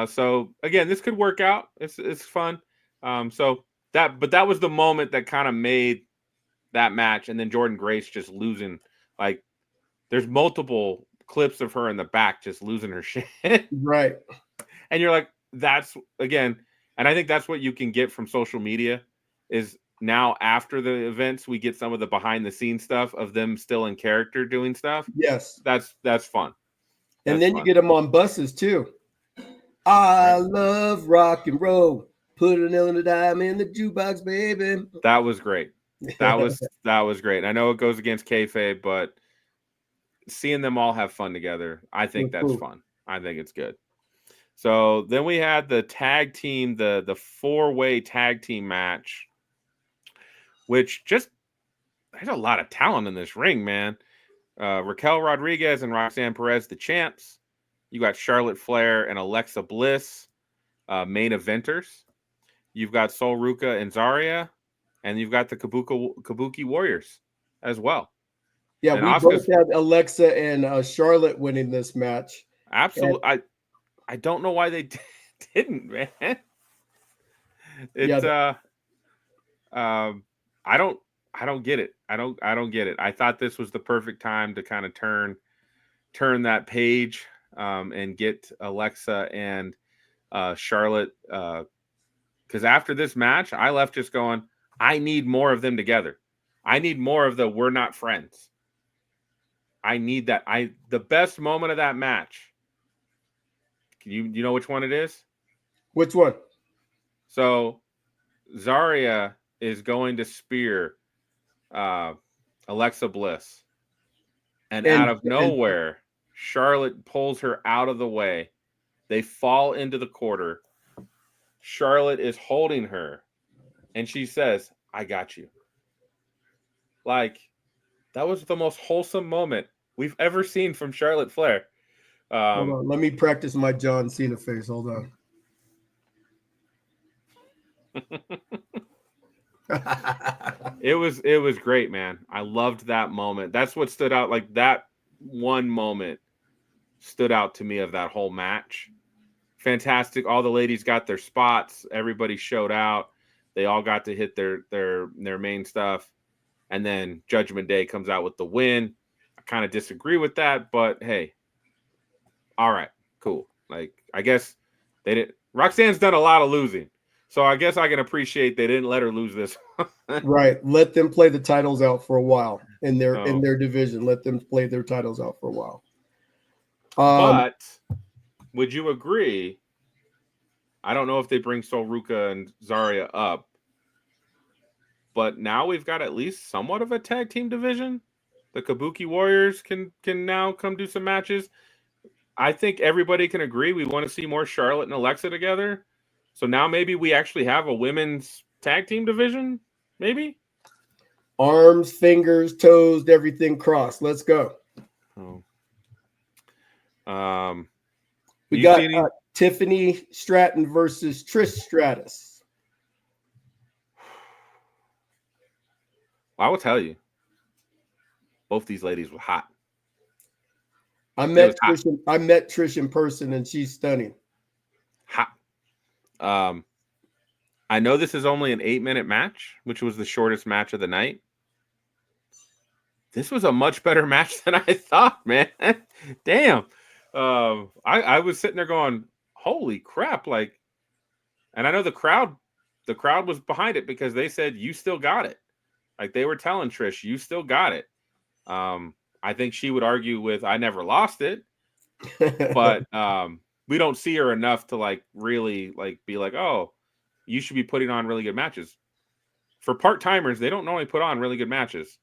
So again, this could work out. It's fun. But that was the moment that kind of made that match. And then Jordan Grace just losing. Like, there's multiple clips of her in the back just losing her shit. Right. And you're like, that's again, and I think that's what you can get from social media is now after the events, we get some of the behind the scenes stuff of them still in character doing stuff. Yes. That's fun. And then you get them on buses too. I love rock and roll. Put a nail in the dime in the jukebox, baby. That was great. That was great. I know it goes against kayfabe, but seeing them all have fun together, I think that's fun. I think it's good. So then we had the tag team, the 4-way tag team match, which just there's a lot of talent in this ring, man. Raquel Rodriguez and Roxanne Perez, the champs. You got Charlotte Flair and Alexa Bliss, main eventers. You've got Sol Ruca and Zarya, and you've got the Kabuki Warriors as well. Yeah, and we both had Alexa and Charlotte winning this match. Absolutely. I don't know why they didn't, man. It's I don't get it. I don't get it. I thought this was the perfect time to kind of turn that page and get Alexa and Charlotte because after this match, I left just going, I need more of them together. I need more of the we're not friends. I need that. The best moment of that match. You know which one it is? Which one? So Zarya is going to spear Alexa Bliss. And out of nowhere, Charlotte pulls her out of the way. They fall into the quarter. Charlotte is holding her. And she says, I got you. Like, that was the most wholesome moment we've ever seen from Charlotte Flair. Hold on. Let me practice my John Cena face. Hold on. It was great, man. I loved that moment. That's what stood out. Like, that one moment stood out to me of that whole match. Fantastic. All the ladies got their spots. Everybody showed out. They all got to hit their main stuff. And then Judgment Day comes out with the win. I kind of disagree with that, but hey, all right, cool. Like, I guess they didn't. Roxanne's done a lot of losing, so I guess I can appreciate they didn't let her lose this. Right. Let them play the titles out for a while in their division. Let them play their titles out for a while. But would you agree? I don't know if they bring Sol Ruca and Zarya up, but now we've got at least somewhat of a tag team division. The Kabuki Warriors can now come do some matches. I think everybody can agree we want to see more Charlotte and Alexa together. So now maybe we actually have a women's tag team division. Maybe arms, fingers, toes, everything crossed. Let's go. Oh. We got Tiffany Stratton versus Trish Stratus. I will tell you, both these ladies were hot. I met Trish in person, and she's stunning. Hot. I know this is only an 8-minute match, which was the shortest match of the night. This was a much better match than I thought, man. Damn. I was sitting there going, holy crap. Like, and I know the crowd was behind it because they said, you still got it. Like they were telling Trish, you still got it. I think she would argue with, I never lost it, but we don't see her enough to like really like be like, oh, you should be putting on really good matches. For part-timers, they don't normally put on really good matches.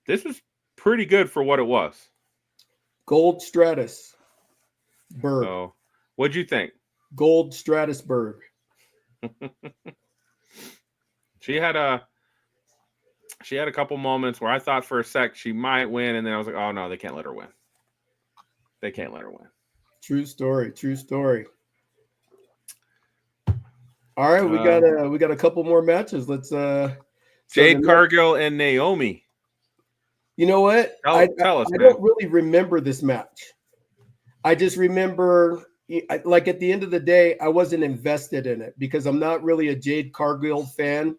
This was pretty good for what it was. Gold Stratus Berg. So, what'd you think? Gold Stratus Berg. She had a couple moments where I thought for a sec she might win, and then I was like, oh no, they can't let her win. They can't let her win. True story. True story. All right, we got a couple more matches. Let's Jade Cargill and Naomi. You know what? Tell us, I don't really remember this match. I just remember, like at the end of the day, I wasn't invested in it because I'm not really a Jade Cargill fan.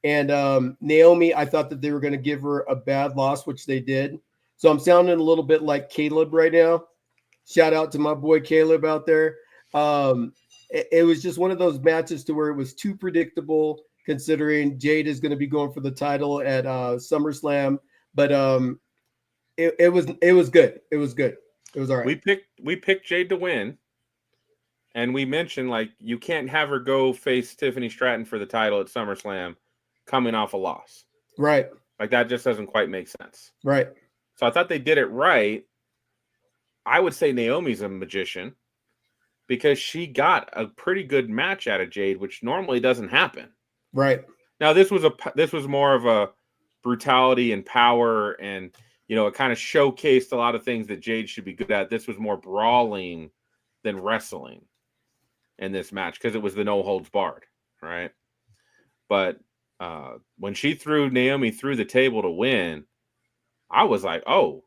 And Naomi, I thought that they were going to give her a bad loss, which they did. So I'm sounding a little bit like Caleb right now. Shout out to my boy Caleb out there. It was just one of those matches to where it was too predictable, considering Jade is going to be going for the title at SummerSlam. But it was good. It was good. It was all right. We picked Jade to win, and we mentioned like you can't have her go face Tiffany Stratton for the title at SummerSlam, coming off a loss. Right. Like that just doesn't quite make sense. Right. So I thought they did it right. I would say Naomi's a magician because she got a pretty good match out of Jade, which normally doesn't happen. Right. Now this was more of a brutality and power, and it kind of showcased a lot of things that Jade should be good at. This was more brawling than wrestling in this match because it was the no holds barred, right? But when she threw Naomi through the table to win, I was like, oh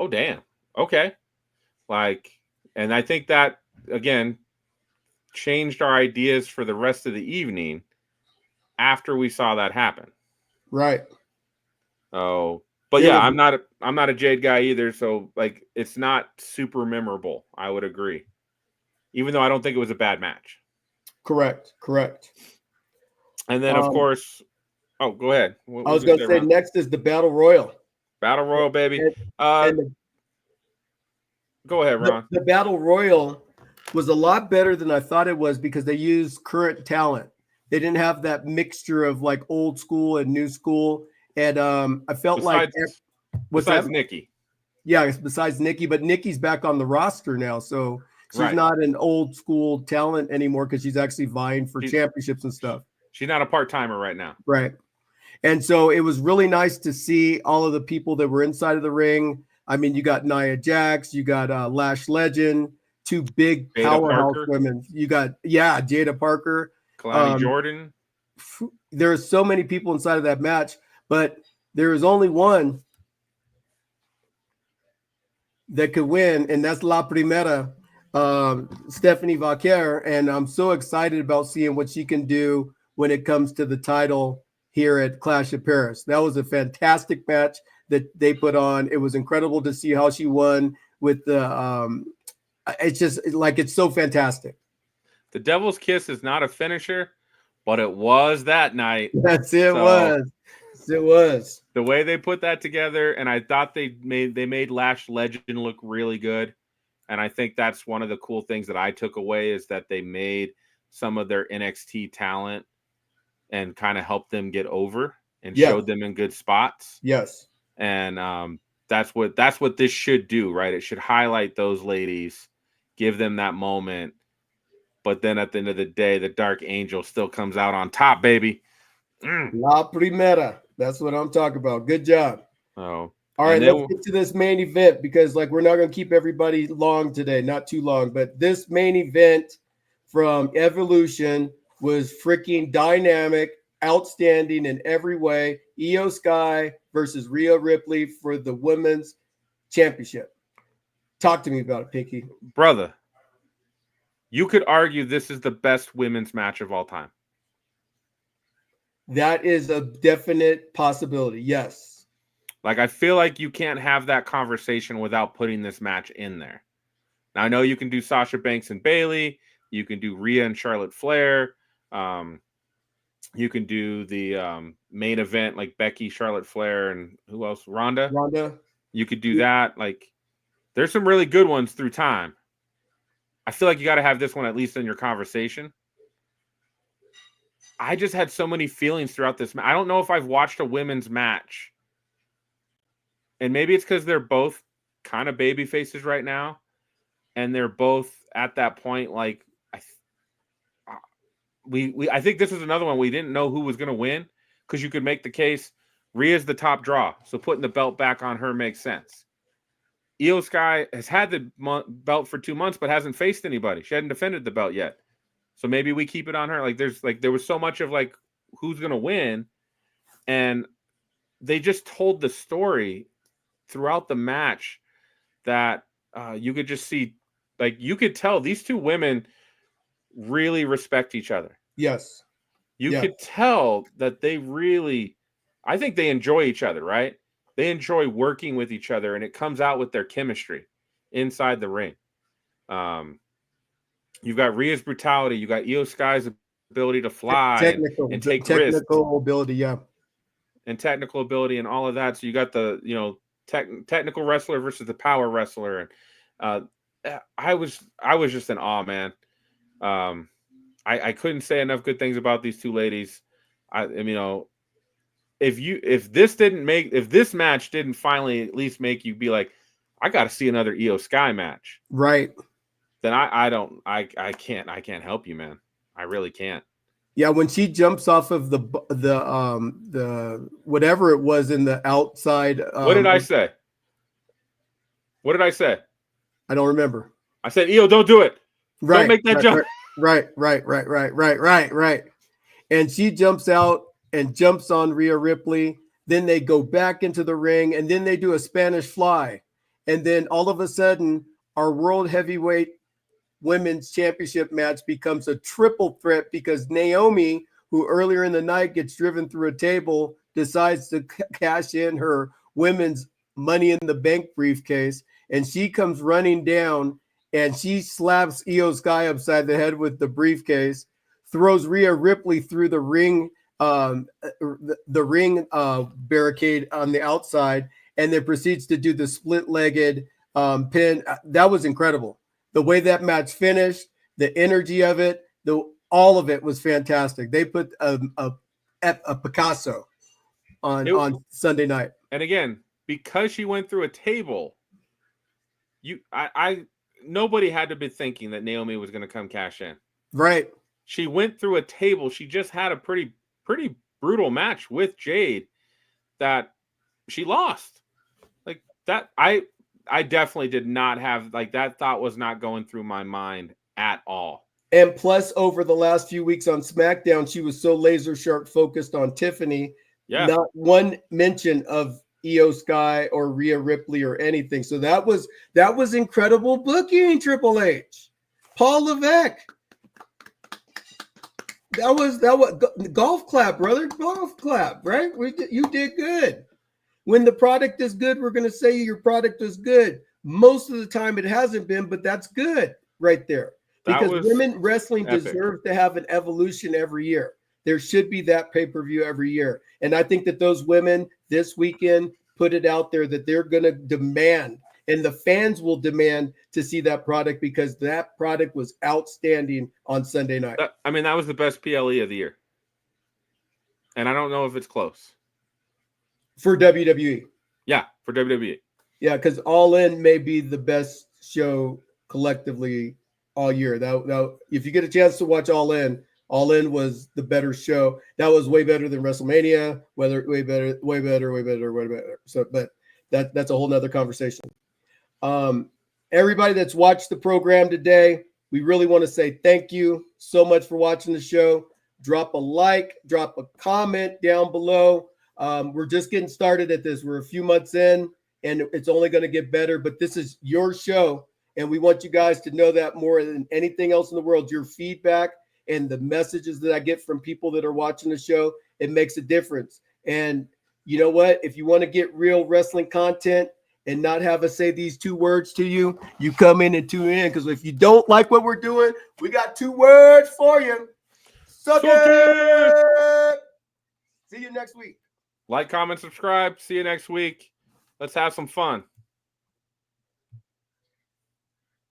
damn, okay. Like, and I think that again changed our ideas for the rest of the evening after we saw that happen. Right. Oh, but yeah, I'm not a Jade guy either. So like, it's not super memorable. I would agree, even though I don't think it was a bad match. Correct. And then of course, go ahead. I was going to say next is the Battle Royal. Battle Royal, baby. Go ahead, Ron. The Battle Royal was a lot better than I thought it was because they used current talent. They didn't have that mixture of like old school and new school. And I felt besides Nikki. Yeah, besides Nikki, but Nikki's back on the roster now. So she's not an old school talent anymore because she's actually vying for championships and stuff. She's not a part-timer right now. Right. And so it was really nice to see all of the people that were inside of the ring. I mean, you got Nia Jax, you got Lash Legend, two big powerhouse women. You got, Jada Parker. Kalani Jordan. There are so many people inside of that match, but there is only one that could win, and that's La Primera, Stephanie Vaquer. And I'm so excited about seeing what she can do when it comes to the title here at Clash of Paris. That was a fantastic match that they put on. It was incredible to see how she won with the it's just like, it's so fantastic. The Devil's Kiss is not a finisher, but it was that night. That's it. It was the way they put that together, and I thought they made Lash Legend look really good. And I think that's one of the cool things that I took away is that they made some of their NXT talent and kind of helped them get over and showed them in good spots. Yes. And that's what this should do, right? It should highlight those ladies give them that moment. But then at the end of the day, the Dark Angel still comes out on top, baby. La Primera. That's what I'm talking about. Good job. Oh, all right. Let's get to this main event because, like, we're not going to keep everybody long today, not too long. But this main event from Evolution was freaking dynamic, outstanding in every way. Io Sky versus Rhea Ripley for the women's championship. Talk to me about it, Pinky. Brother, you could argue this is the best women's match of all time. That is a definite possibility. Yes. Like, I feel like you can't have that conversation without putting this match in there. Now, I know you can do Sasha Banks and Bayley. You can do Rhea and Charlotte Flair. You can do the main event like Becky, Charlotte Flair, and who else? Ronda. You could do that. Like, there's some really good ones through time. I feel like you got to have this one at least in your conversation. I just had so many feelings throughout this. I don't know if I've watched a women's match. And maybe it's because they're both kind of baby faces right now. And they're both at that point, like, I think this is another one we didn't know who was going to win because you could make the case Rhea's the top draw. So putting the belt back on her makes sense. Io Sky has had the belt for 2 months, but hasn't faced anybody. She hadn't defended the belt yet. So maybe we keep it on her. Like, there was so much of like who's going to win. And they just told the story throughout the match that you could just see, like, you could tell these two women really respect each other. Yes. You could tell that they really, I think they enjoy each other, right? They enjoy working with each other, and it comes out with their chemistry inside the ring. You've got Rhea's brutality. You got Io Sky's ability to fly and take risks. Technical ability, yeah. And technical ability and all of that. So you got the, technical wrestler versus the power wrestler. And I was just in awe, man. I couldn't say enough good things about these two ladies. If this match didn't finally at least make you be like, I got to see another Io Sky match, right? Then I can't help you, man. I really can't. Yeah, when she jumps off of the whatever it was in the outside. What did I say? What did I say? I don't remember. I said, Io, don't do it. Right, don't make that jump. Right. And she jumps out and jumps on Rhea Ripley. Then they go back into the ring, and then they do a Spanish fly. And then all of a sudden, our world heavyweight women's championship match becomes a triple threat because Naomi, who earlier in the night gets driven through a table, decides to cash in her women's Money in the Bank briefcase, and she comes running down and she slaps Io Sky upside the head with the briefcase, throws Rhea Ripley through the ring, barricade on the outside, and then proceeds to do the split-legged pin. That was incredible. The way that match finished, the energy of it, all of it was fantastic. They put a Picasso on Sunday night. And again, because she went through a table, nobody had to be thinking that Naomi was going to come cash in. Right. She went through a table. She just had a pretty brutal match with Jade that she lost. Like that, I definitely did not have, like, that thought was not going through my mind at all. And plus, over the last few weeks on SmackDown, she was so laser sharp focused on Tiffany. Yeah. Not one mention of Io Sky or Rhea Ripley or anything. So that was incredible booking, Triple H. Paul Levesque. That was golf clap, brother. Golf clap, right? You did good. When the product is good, we're going to say your product is good. Most of the time it hasn't been, but that's good right there. Because women wrestling deserves to have an evolution every year. There should be that pay-per-view every year. And I think that those women this weekend put it out there that they're going to demand, and the fans will demand to see that product because that product was outstanding on Sunday night. That was the best PLE of the year. And I don't know if it's close. For WWE. Yeah, for WWE. Yeah, because All In may be the best show collectively all year. That if you get a chance to watch All In was the better show. That was way better than WrestleMania. Way better. So, but that's a whole nother conversation. Everybody that's watched the program today, we really want to say thank you so much for watching the show. Drop a like, drop a comment down below. We're just getting started at this. We're a few months in, and it's only going to get better. But this is your show, and we want you guys to know that more than anything else in the world. Your feedback and the messages that I get from people that are watching the show, it makes a difference. And you know what? If you want to get real wrestling content and not have us say these 2 words to you, you come in and tune in. Because if you don't like what we're doing, we got 2 words for you. Suck it! See you next week. Like, comment, subscribe. See you next week. Let's have some fun.